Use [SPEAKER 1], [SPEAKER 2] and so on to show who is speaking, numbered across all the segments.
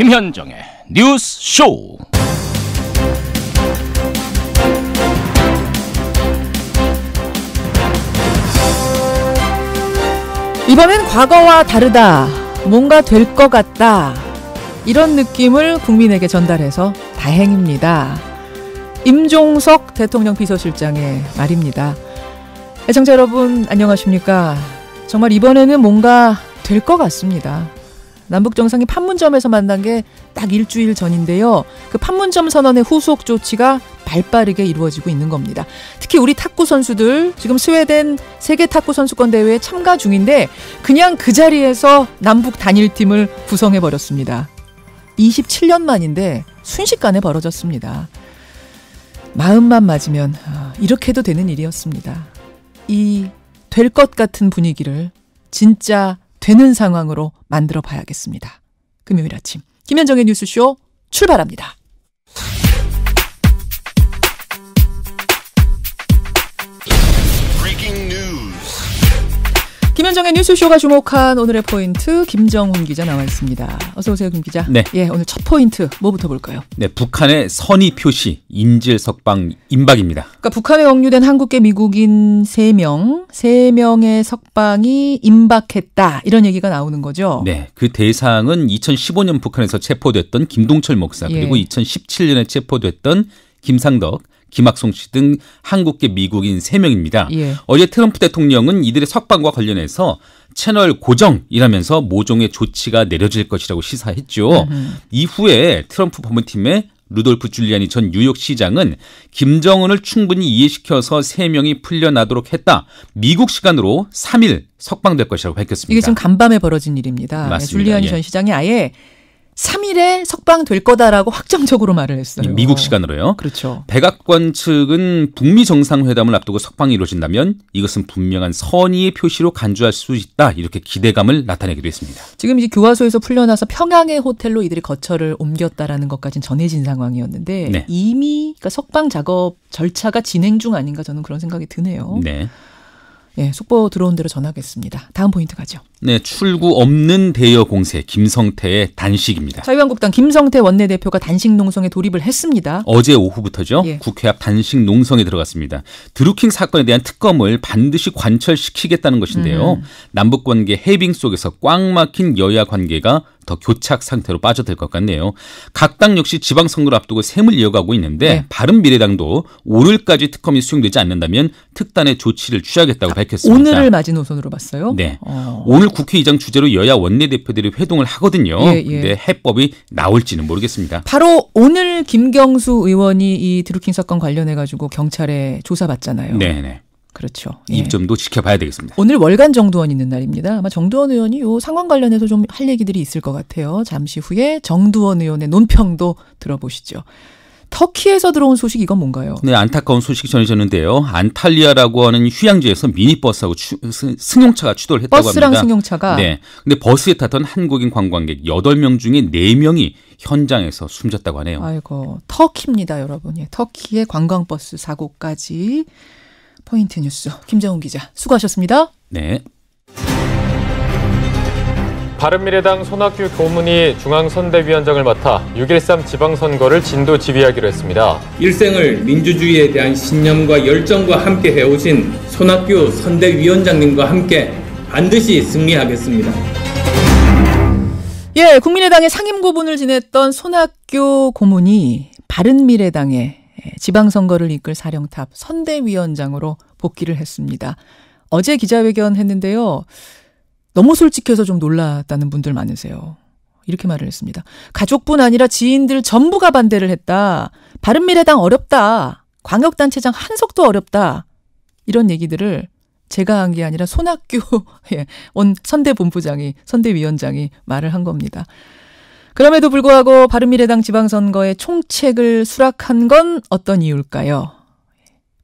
[SPEAKER 1] 김현정의 뉴스 쇼.
[SPEAKER 2] 이번엔 과거와 다르다, 뭔가 될 것 같다, 이런 느낌을 국민에게 전달해서 다행입니다. 임종석 대통령 비서실장의 말입니다. 애청자 여러분 안녕하십니까? 정말 이번에는 뭔가 될 것 같습니다. 남북정상이 판문점에서 만난 게 딱 일주일 전인데요. 그 판문점 선언의 후속 조치가 발빠르게 이루어지고 있는 겁니다. 특히 우리 탁구 선수들 지금 스웨덴 세계 탁구 선수권 대회에 참가 중인데 그냥 그 자리에서 남북 단일팀을 구성해버렸습니다. 27년 만인데 순식간에 벌어졌습니다. 마음만 맞으면 이렇게도 되는 일이었습니다. 이 될 것 같은 분위기를 진짜 되는 상황으로 만들어 봐야겠습니다. 금요일 아침 김현정의 뉴스쇼 출발합니다. 김현정의 뉴스쇼가 주목한 오늘의 포인트, 김정훈 기자 나와 있습니다. 어서 오세요, 김 기자.
[SPEAKER 3] 네.
[SPEAKER 2] 예, 오늘 첫 포인트 뭐부터 볼까요?
[SPEAKER 3] 네, 북한의 선의 표시, 인질 석방 임박입니다.
[SPEAKER 2] 그러니까 북한에 억류된 한국계 미국인 3명의 석방이 임박했다, 이런 얘기가 나오는 거죠.
[SPEAKER 3] 네, 그 대상은 2015년 북한에서 체포됐던 김동철 목사, 그리고 2017년에 체포됐던 김상덕, 김학송 씨 등 한국계 미국인 3명입니다.
[SPEAKER 2] 예.
[SPEAKER 3] 어제 트럼프 대통령은 이들의 석방과 관련해서 채널 고정이라면서 모종의 조치가 내려질 것이라고 시사했죠. 이후에 트럼프 법무팀의 루돌프 줄리아니 전 뉴욕시장은 김정은을 충분히 이해시켜서 3명이 풀려나도록 했다. 미국 시간으로 3일 석방될 것이라고 밝혔습니다.
[SPEAKER 2] 이게 지금 간밤에 벌어진 일입니다.
[SPEAKER 3] 맞습니다.
[SPEAKER 2] 줄리아니 전 시장이 아예 3일에 석방될 거다라고 확정적으로 말을 했어요.
[SPEAKER 3] 미국 시간으로요.
[SPEAKER 2] 그렇죠.
[SPEAKER 3] 백악관 측은 북미 정상회담을 앞두고 석방이 이루어진다면 이것은 분명한 선의의 표시로 간주할 수 있다, 이렇게 기대감을 나타내기도 했습니다.
[SPEAKER 2] 지금 이제 교화소에서 풀려나서 평양의 호텔로 이들이 거처를 옮겼다라는 것까지는 전해진 상황이었는데
[SPEAKER 3] 네.
[SPEAKER 2] 이미 그러니까 석방 작업 절차가 진행 중 아닌가, 저는 그런 생각이 드네요.
[SPEAKER 3] 네.
[SPEAKER 2] 예, 속보 들어온 대로 전하겠습니다. 다음 포인트 가죠.
[SPEAKER 3] 네, 출구 없는 대여 공세, 김성태의 단식입니다.
[SPEAKER 2] 자유한국당 김성태 원내대표가 단식 농성에 돌입을 했습니다.
[SPEAKER 3] 어제 오후부터죠.
[SPEAKER 2] 예.
[SPEAKER 3] 국회 앞 단식 농성에 들어갔습니다. 드루킹 사건에 대한 특검을 반드시 관철시키겠다는 것인데요. 남북관계 해빙 속에서 꽉 막힌 여야 관계가 더 교착 상태로 빠져들 것 같네요. 각 당 역시 지방선거를 앞두고 셈을 이어가고 있는데
[SPEAKER 2] 네.
[SPEAKER 3] 바른미래당도 오늘까지 특검이 수용되지 않는다면 특단의 조치를 취하겠다고 밝혔습니다.
[SPEAKER 2] 오늘을 마지노선으로 봤어요?
[SPEAKER 3] 네. 오늘 국회의장 주재로 여야 원내대표들이 회동을 하거든요.
[SPEAKER 2] 예.
[SPEAKER 3] 근데 해법이 나올지는 모르겠습니다.
[SPEAKER 2] 바로 오늘 김경수 의원이 이 드루킹 사건 관련해가지고 경찰에 조사받잖아요.
[SPEAKER 3] 네네.
[SPEAKER 2] 그렇죠.
[SPEAKER 3] 이 점도 지켜봐야 되겠습니다.
[SPEAKER 2] 오늘 월간 정두원 있는 날입니다. 아마 정두원 의원이 요 상황 관련해서 좀 할 얘기들이 있을 것 같아요. 잠시 후에 정두원 의원의 논평도 들어보시죠. 터키에서 들어온 소식, 이건 뭔가요?
[SPEAKER 3] 네, 안타까운 소식이 전해졌는데요. 안탈리아라고 하는 휴양지에서 미니버스하고 승용차가 추돌을 했다고
[SPEAKER 2] 버스랑
[SPEAKER 3] 합니다.
[SPEAKER 2] 승용차가?
[SPEAKER 3] 네. 근데 버스에 탔던 한국인 관광객 8명 중에 4명이 현장에서 숨졌다고 하네요.
[SPEAKER 2] 아이고, 터키입니다, 여러분. 예, 터키의 관광버스 사고까지. 포인트 뉴스 김정훈 기자 수고하셨습니다.
[SPEAKER 3] 네.
[SPEAKER 4] 바른미래당 손학규 교문이 중앙선대위원장을 맡아 6.13 지방선거를 진도 지휘하기로 했습니다.
[SPEAKER 5] 일생을 민주주의에 대한 신념과 열정과 함께 해오신 손학규 선대위원장님과 함께 반드시 승리하겠습니다.
[SPEAKER 2] 예, 국민의당의 상임고문을 지냈던 손학규 고문이 바른미래당의 지방선거를 이끌 사령탑 선대위원장으로 복귀를 했습니다. 어제 기자회견 했는데요. 너무 솔직해서 좀 놀랐다는 분들 많으세요. 이렇게 말을 했습니다. 가족뿐 아니라 지인들 전부가 반대를 했다. 바른미래당 어렵다. 광역단체장 한석도 어렵다. 이런 얘기들을 제가 한 게 아니라 손학규 선대본부장이, 선대위원장이 말을 한 겁니다. 그럼에도 불구하고 바른미래당 지방선거에 총책을 수락한 건 어떤 이유일까요?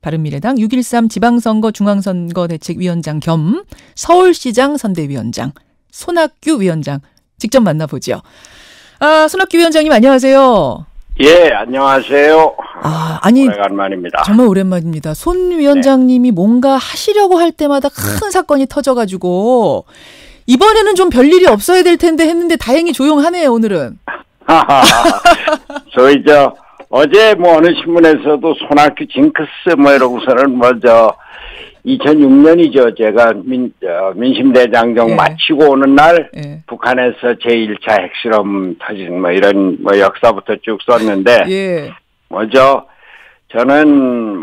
[SPEAKER 2] 바른미래당 6.13 지방선거 중앙선거대책위원장 겸 서울시장 선대위원장 손학규 위원장 직접 만나보죠. 손학규 위원장님 안녕하세요.
[SPEAKER 6] 예, 안녕하세요.
[SPEAKER 2] 아니
[SPEAKER 6] 오래간만입니다.
[SPEAKER 2] 정말 오랜만입니다. 손 위원장님이 뭔가 하시려고 할 때마다 큰 사건이 터져가지고 이번에는 좀 별일이 없어야 될 텐데 했는데 다행히 조용하네요, 오늘은.
[SPEAKER 6] 저희 어제 어느 신문에서도 손학규 징크스 이러고서는 2006년이죠. 제가 민심대장정
[SPEAKER 2] 예.
[SPEAKER 6] 마치고 오는 날
[SPEAKER 2] 예.
[SPEAKER 6] 북한에서 제1차 핵실험 터진 이런 역사부터 쭉 썼는데
[SPEAKER 2] 예.
[SPEAKER 6] 저는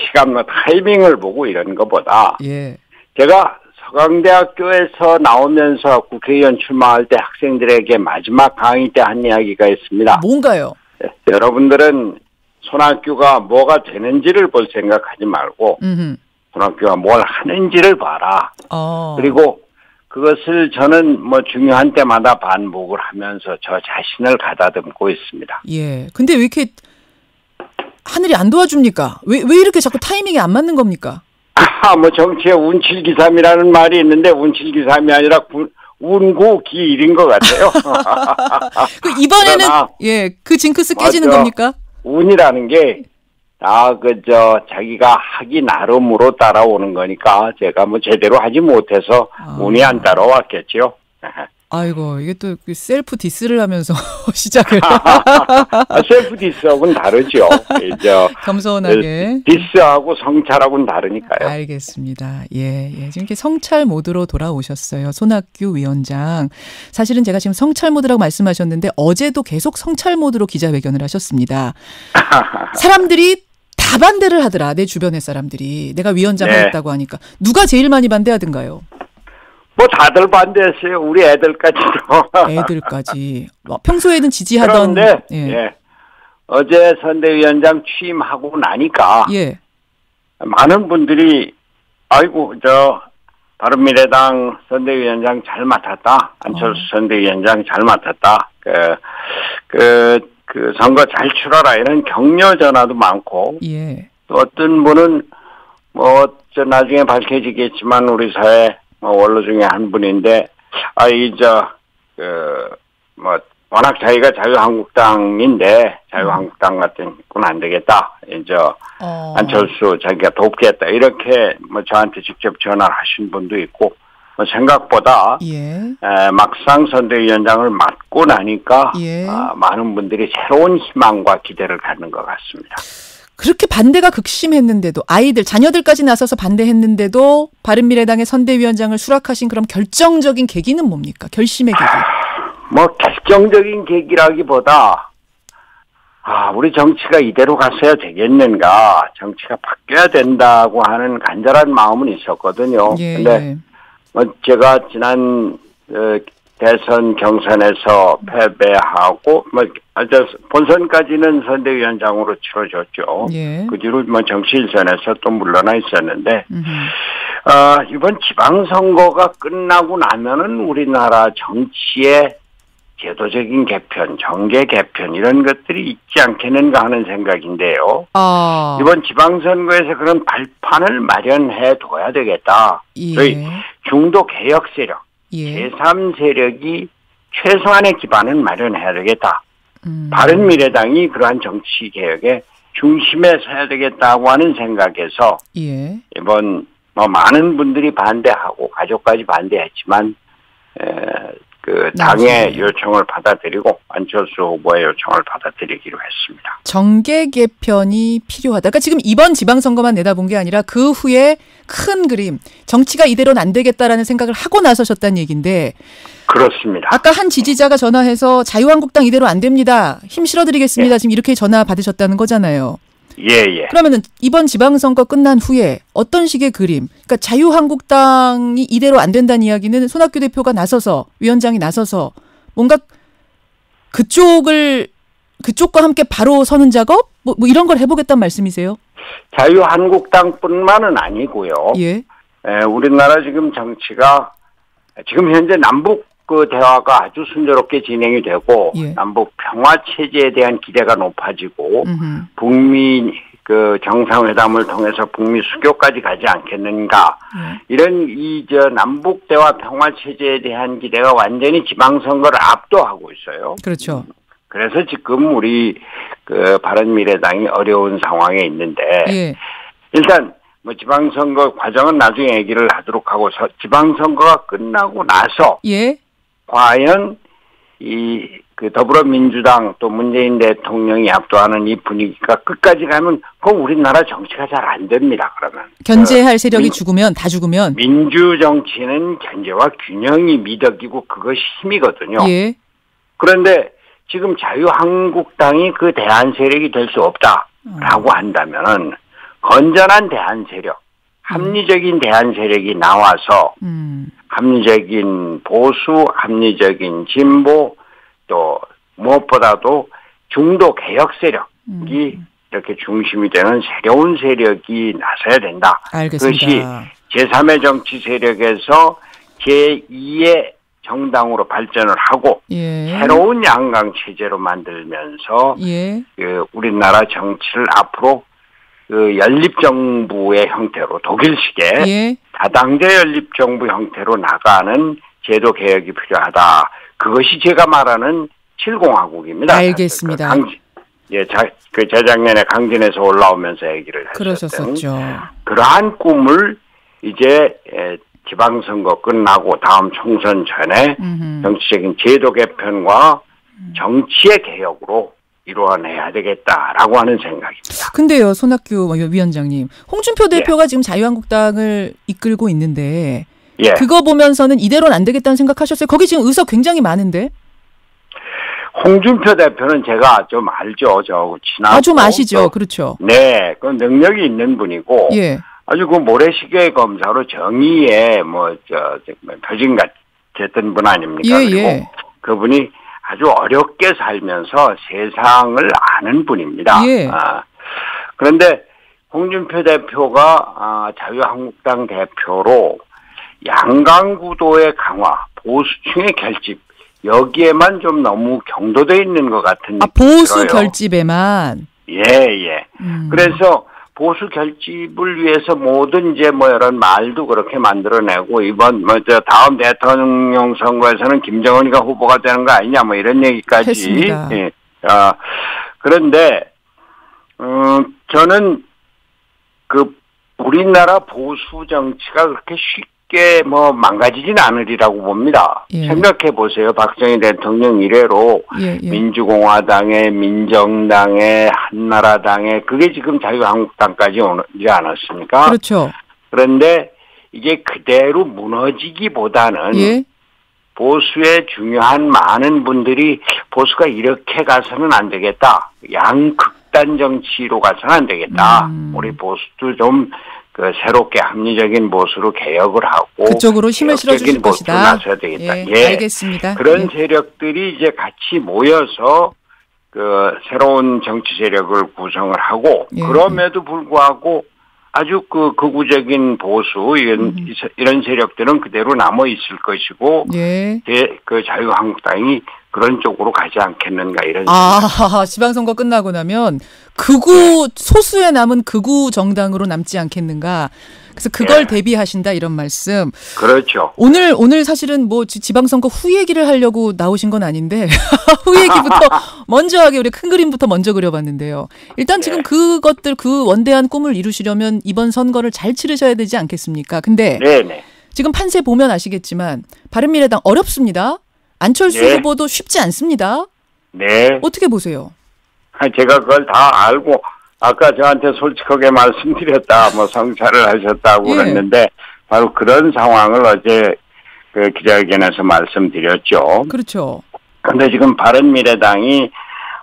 [SPEAKER 6] 시간 타이밍을 보고 이런 것보다
[SPEAKER 2] 예.
[SPEAKER 6] 제가 서강대학교에서 나오면서 국회의원 출마할 때 학생들에게 마지막 강의 때 한 이야기가 있습니다.
[SPEAKER 2] 뭔가요?
[SPEAKER 6] 여러분들은 손학규가 뭐가 되는지를 볼 생각하지 말고 손학규가 뭘 하는지를 봐라. 그리고 그것을 저는 중요한 때마다 반복을 하면서 저 자신을 가다듬고 있습니다.
[SPEAKER 2] 예. 근데 왜 이렇게 하늘이 안 도와줍니까? 왜 이렇게 자꾸 타이밍이 안 맞는 겁니까?
[SPEAKER 6] 정치에 운칠기삼이라는 말이 있는데 운칠기삼이 아니라 운구기일인 것 같아요.
[SPEAKER 2] 이번에는 그 징크스 깨지는 겁니까?
[SPEAKER 6] 운이라는 게 자기가 하기 나름으로 따라오는 거니까 제가 제대로 하지 못해서 운이 안 따라왔겠죠.
[SPEAKER 2] 아이고, 이게 또 셀프 디스를 하면서 시작을.
[SPEAKER 6] 셀프 디스하고는 다르죠.
[SPEAKER 2] 겸손하게.
[SPEAKER 6] 디스하고 성찰하고는 다르니까요.
[SPEAKER 2] 알겠습니다. 예. 지금 이렇게 성찰 모드로 돌아오셨어요. 손학규 위원장. 사실은 제가 지금 성찰 모드라고 말씀하셨는데 어제도 계속 성찰 모드로 기자회견을 하셨습니다. 사람들이 다 반대를 하더라. 내 주변의 사람들이. 내가 위원장 하겠다고 하니까. 누가 제일 많이 반대하던가요?
[SPEAKER 6] 다들 반대했어요. 우리 애들까지도.
[SPEAKER 2] 애들까지. 평소에는 지지하던.
[SPEAKER 6] 그런데 어제 선대위원장 취임하고 나니까 많은 분들이 아이고 바른미래당 선대위원장 잘 맡았다. 안철수 선대위원장 잘 맡았다. 그 선거 잘 치러라 이런 격려 전화도 많고 또 어떤 분은 나중에 밝혀지겠지만 우리 사회 원로 중에 한 분인데, 워낙 자기가 자유한국당인데, 자유한국당 같은 건 안 되겠다. 안철수 자기가 돕겠다. 이렇게 저한테 직접 전화를 하신 분도 있고, 생각보다, 막상 선대위원장을 맡고 나니까, 많은 분들이 새로운 희망과 기대를 갖는 것 같습니다.
[SPEAKER 2] 그렇게 반대가 극심했는데도 자녀들까지 나서서 반대했는데도 바른미래당의 선대위원장을 수락하신 그런 결정적인 계기는 뭡니까? 결심의 계기.
[SPEAKER 6] 결정적인 계기라기보다 우리 정치가 이대로 갔어야 되겠는가. 정치가 바뀌어야 된다고 하는 간절한 마음은 있었거든요. 근데 제가 지난 대선 경선에서 패배하고 본선까지는 선대위원장으로 치러졌죠. 그 뒤로 정치 일선에서 또 물러나 있었는데 이번 지방선거가 끝나고 나면은 우리나라 정치의 제도적인 개편, 정계 개편 이런 것들이 있지 않겠는가 하는 생각인데요. 이번 지방선거에서 그런 발판을 마련해 둬야 되겠다. 저희 중도 개혁 세력 제3세력이 최소한의 기반을 마련해야 되겠다. 바른미래당이 그러한 정치개혁의 중심에 서야 되겠다고 하는 생각에서 이번 많은 분들이 반대하고 가족까지 반대했지만 당의 요청을 받아들이고 안철수 후보의 요청을 받아들이기로 했습니다.
[SPEAKER 2] 정계 개편이 필요하다. 그러니까 지금 이번 지방선거만 내다본 게 아니라 그 후에 큰 그림, 정치가 이대로는 안 되겠다라는 생각을 하고 나서셨다는 얘기인데
[SPEAKER 6] 그렇습니다.
[SPEAKER 2] 아까 한 지지자가 전화해서 자유한국당 이대로 안 됩니다. 힘 실어드리겠습니다. 지금 이렇게 전화 받으셨다는 거잖아요. 그러면은 이번 지방선거 끝난 후에 어떤 식의 그림, 그러니까 자유한국당이 이대로 안 된다는 이야기는 손학규 대표가 나서서 위원장이 나서서 뭔가 그쪽과 함께 바로 서는 작업 뭐 이런 걸 해보겠다는 말씀이세요?
[SPEAKER 6] 자유한국당뿐만은 아니고요. 우리나라 지금 정치가 지금 현재 남북 대화가 아주 순조롭게 진행이 되고 남북 평화 체제에 대한 기대가 높아지고 북미 정상회담을 통해서 북미 수교까지 가지 않겠는가 이런 남북 대화 평화 체제에 대한 기대가 완전히 지방선거를 압도하고 있어요.
[SPEAKER 2] 그렇죠.
[SPEAKER 6] 그래서 지금 우리 바른미래당이 어려운 상황에 있는데 일단 지방선거 과정은 나중에 얘기를 하도록 하고 지방선거가 끝나고 나서 과연 그 더불어민주당 또 문재인 대통령이 압도하는 이 분위기가 끝까지 가면 그 우리나라 정치가 잘 안 됩니다. 그러면
[SPEAKER 2] 견제할 세력이 죽으면 다 죽으면
[SPEAKER 6] 민주 정치는 견제와 균형이 미덕이고 그것이 힘이거든요.
[SPEAKER 2] 예.
[SPEAKER 6] 그런데 지금 자유한국당이 그 대안 세력이 될 수 없다라고 한다면은 건전한 대안 세력, 합리적인 대안 세력이 나와서 합리적인 보수, 합리적인 진보 또 무엇보다도 중도 개혁 세력이 이렇게 중심이 되는 새로운 세력이 나서야 된다.
[SPEAKER 2] 알겠습니다.
[SPEAKER 6] 그것이 제3의 정치 세력에서 제2의 정당으로 발전을 하고
[SPEAKER 2] 예.
[SPEAKER 6] 새로운 양강 체제로 만들면서
[SPEAKER 2] 예.
[SPEAKER 6] 그 우리나라 정치를 앞으로 그 연립정부의 형태로 독일식의
[SPEAKER 2] 예.
[SPEAKER 6] 다당제 연립정부 형태로 나가는 제도 개혁이 필요하다. 그것이 제가 말하는 7공화국입니다.
[SPEAKER 2] 알겠습니다.
[SPEAKER 6] 그 재작년에 강진에서 올라오면서 얘기를
[SPEAKER 2] 그러셨었죠.
[SPEAKER 6] 그러한 꿈을 이제 지방선거 끝나고 다음 총선 전에 정치적인 제도 개편과 정치의 개혁으로 이루어내야 되겠다라고 하는 생각입니다.
[SPEAKER 2] 근데요, 손학규 위원장님, 홍준표 대표가 지금 자유한국당을 이끌고 있는데 그거 보면서는 이대로는 안 되겠다는 생각하셨어요? 거기 지금 의석 굉장히 많은데.
[SPEAKER 6] 홍준표 대표는 제가 좀 알죠. 저 친하고.
[SPEAKER 2] 좀 아시죠. 그렇죠.
[SPEAKER 6] 네, 그 능력이 있는 분이고.
[SPEAKER 2] 예.
[SPEAKER 6] 아주 그 모래시계 검사로 정의의 표징 같았던 분 아닙니까?
[SPEAKER 2] 예,
[SPEAKER 6] 그리고
[SPEAKER 2] 예.
[SPEAKER 6] 그분이 아주 어렵게 살면서 세상을 아는 분입니다.
[SPEAKER 2] 예.
[SPEAKER 6] 그런데 홍준표 대표가 자유한국당 대표로 양강구도의 강화, 보수층의 결집 여기에만 좀 너무 경도돼 있는 것 같은 느낌이
[SPEAKER 2] 보수
[SPEAKER 6] 들어요.
[SPEAKER 2] 결집에만.
[SPEAKER 6] 예. 그래서 보수 결집을 위해서 모든 이제 이런 말도 그렇게 만들어내고 이번 다음 대통령 선거에서는 김정은이가 후보가 되는 거 아니냐 이런 얘기까지
[SPEAKER 2] 했습니다.
[SPEAKER 6] 예. 그런데 저는 그 우리나라 보수 정치가 그렇게 쉽게 망가지진 않으리라고 봅니다.
[SPEAKER 2] 예.
[SPEAKER 6] 생각해 보세요. 박정희 대통령 이래로 민주공화당에 민정당에 한나라당에 그게 지금 자유한국당까지 오지 않았습니까?
[SPEAKER 2] 그렇죠.
[SPEAKER 6] 그런데 이게 그대로 무너지기보다는 보수의 중요한 많은 분들이 보수가 이렇게 가서는 안 되겠다. 양극단 정치로 가서는 안 되겠다. 우리 보수도 좀 새롭게 합리적인 보수로 개혁을 하고
[SPEAKER 2] 그쪽으로 힘을 실어주실 것이다.
[SPEAKER 6] 나서야 되겠다.
[SPEAKER 2] 알겠습니다.
[SPEAKER 6] 그런 세력들이 이제 같이 모여서 그 새로운 정치 세력을 구성을 하고 그럼에도 불구하고 아주 그 극우적인 보수 이런 세력들은 그대로 남아 있을 것이고 그 자유한국당이 그런 쪽으로 가지 않겠는가 이런
[SPEAKER 2] 지방선거 끝나고 나면 소수에 남은 극우 정당으로 남지 않겠는가. 그래서 그걸 대비하신다 이런 말씀.
[SPEAKER 6] 그렇죠.
[SPEAKER 2] 오늘 사실은 지방선거 후 얘기를 하려고 나오신 건 아닌데 후 얘기부터 먼저 하게 우리 큰 그림부터 먼저 그려봤는데요. 일단 지금 그것들 그 원대한 꿈을 이루시려면 이번 선거를 잘 치르셔야 되지 않겠습니까? 근데 지금 판세 보면 아시겠지만 바른미래당 어렵습니다. 안철수 후보도 쉽지 않습니다. 어떻게 보세요?
[SPEAKER 6] 제가 그걸 다 알고 아까 저한테 솔직하게 말씀드렸다. 성찰을 하셨다고 그랬는데 바로 그런 상황을 어제 그 기자회견에서 말씀드렸죠.
[SPEAKER 2] 그렇죠.
[SPEAKER 6] 그런데 지금 바른미래당이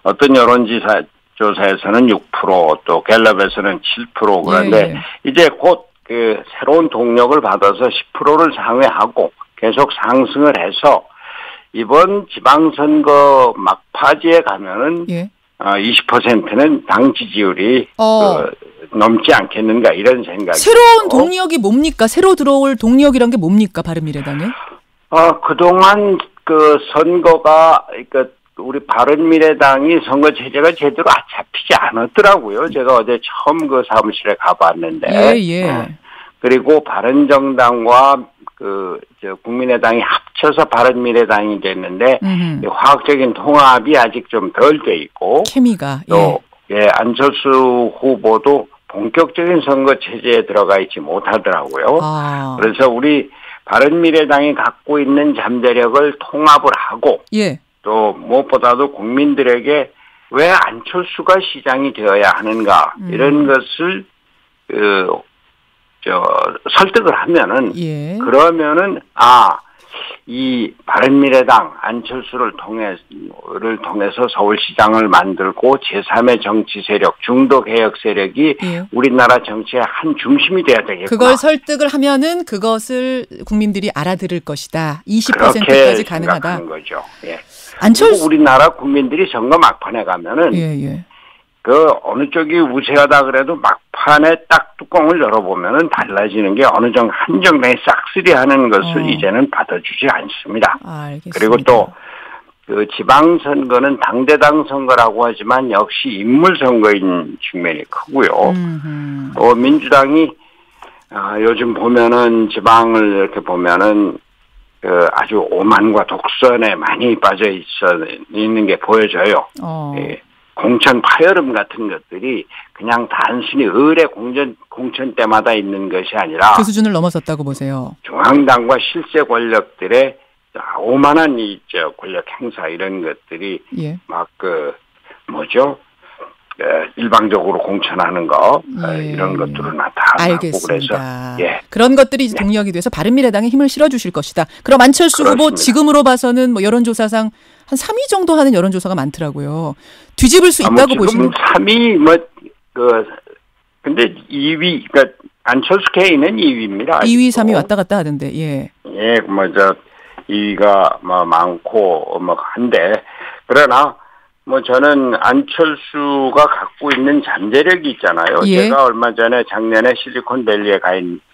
[SPEAKER 6] 어떤 여론조사에서는 6% 또 갤럽에서는 7% 그런데 이제 곧 그 새로운 동력을 받아서 10%를 상회하고 계속 상승을 해서 이번 지방선거 막바지에 가면은 20%는 당 지지율이 넘지 않겠는가 이런 생각이.
[SPEAKER 2] 새로운 동력이 뭡니까? 새로 들어올 동력이란 게 뭡니까? 바른미래당에?
[SPEAKER 6] 그동안 그 선거가 우리 바른미래당이 선거 체제가 제대로 잡히지 않았더라고요. 제가 어제 처음 그 사무실에 가봤는데. 그리고 바른정당과 국민의당이 합쳐서 바른미래당이 됐는데 화학적인 통합이 아직 좀 덜 돼 있고
[SPEAKER 2] 케미가
[SPEAKER 6] 또 안철수 후보도 본격적인 선거 체제에 들어가 있지 못하더라고요. 그래서 우리 바른미래당이 갖고 있는 잠재력을 통합을 하고 또 무엇보다도 국민들에게 왜 안철수가 시장이 되어야 하는가 이런 것을 설득을 하면은
[SPEAKER 2] 예.
[SPEAKER 6] 그러면은 이 바른미래당 안철수를 통해서 서울시장을 만들고 제3의 정치 세력 중도 개혁 세력이
[SPEAKER 2] 예.
[SPEAKER 6] 우리나라 정치의 한 중심이 돼야 되겠구나.
[SPEAKER 2] 그걸 설득을 하면은 그것을 국민들이 알아들을 것이다. 20%까지 가능하다.
[SPEAKER 6] 그렇게 거죠. 예.
[SPEAKER 2] 안철수
[SPEAKER 6] 우리나라 국민들이 선거 막판에 가면은
[SPEAKER 2] 예.
[SPEAKER 6] 어느 쪽이 우세하다 그래도 막판에 딱 뚜껑을 열어보면은 달라지는 게 어느 정도 한정당이 싹쓸이하는 것을 이제는 받아주지 않습니다.
[SPEAKER 2] 알겠습니다.
[SPEAKER 6] 그리고 또 그 지방선거는 당대당 선거라고 하지만 역시 인물 선거인 측면이 크고요. 또 민주당이 요즘 보면은 지방을 이렇게 보면은 아주 오만과 독선에 많이 빠져 있는 게 보여져요. 예. 공천 파열음 같은 것들이 그냥 단순히 의뢰 공천 때마다 있는 것이 아니라
[SPEAKER 2] 그 수준을 넘어섰다고 보세요.
[SPEAKER 6] 중앙당과 실세 권력들의 오만한 권력 행사 이런 것들이
[SPEAKER 2] 예.
[SPEAKER 6] 막 일방적으로 공천하는 거 이런 것들을 나타나고
[SPEAKER 2] 알겠습니다.
[SPEAKER 6] 그래서 예.
[SPEAKER 2] 그런 것들이 이제 동력이 돼서 바른미래당에 힘을 실어주실 것이다. 그럼 안철수
[SPEAKER 6] 그렇습니다.
[SPEAKER 2] 후보 지금으로 봐서는 뭐 여론조사상 한 3위 정도 하는 여론조사가 많더라고요. 뒤집을 수 있다고 보시는?
[SPEAKER 6] 3위 근데 2위 그러니까 안철수 개인은 2위입니다.
[SPEAKER 2] 2위, 3위 왔다 갔다 하던데 예.
[SPEAKER 6] 예, 2위가 많고 한데 그러나 저는 안철수가 갖고 있는 잠재력이 있잖아요.
[SPEAKER 2] 예.
[SPEAKER 6] 제가 얼마 전에 작년에 실리콘밸리에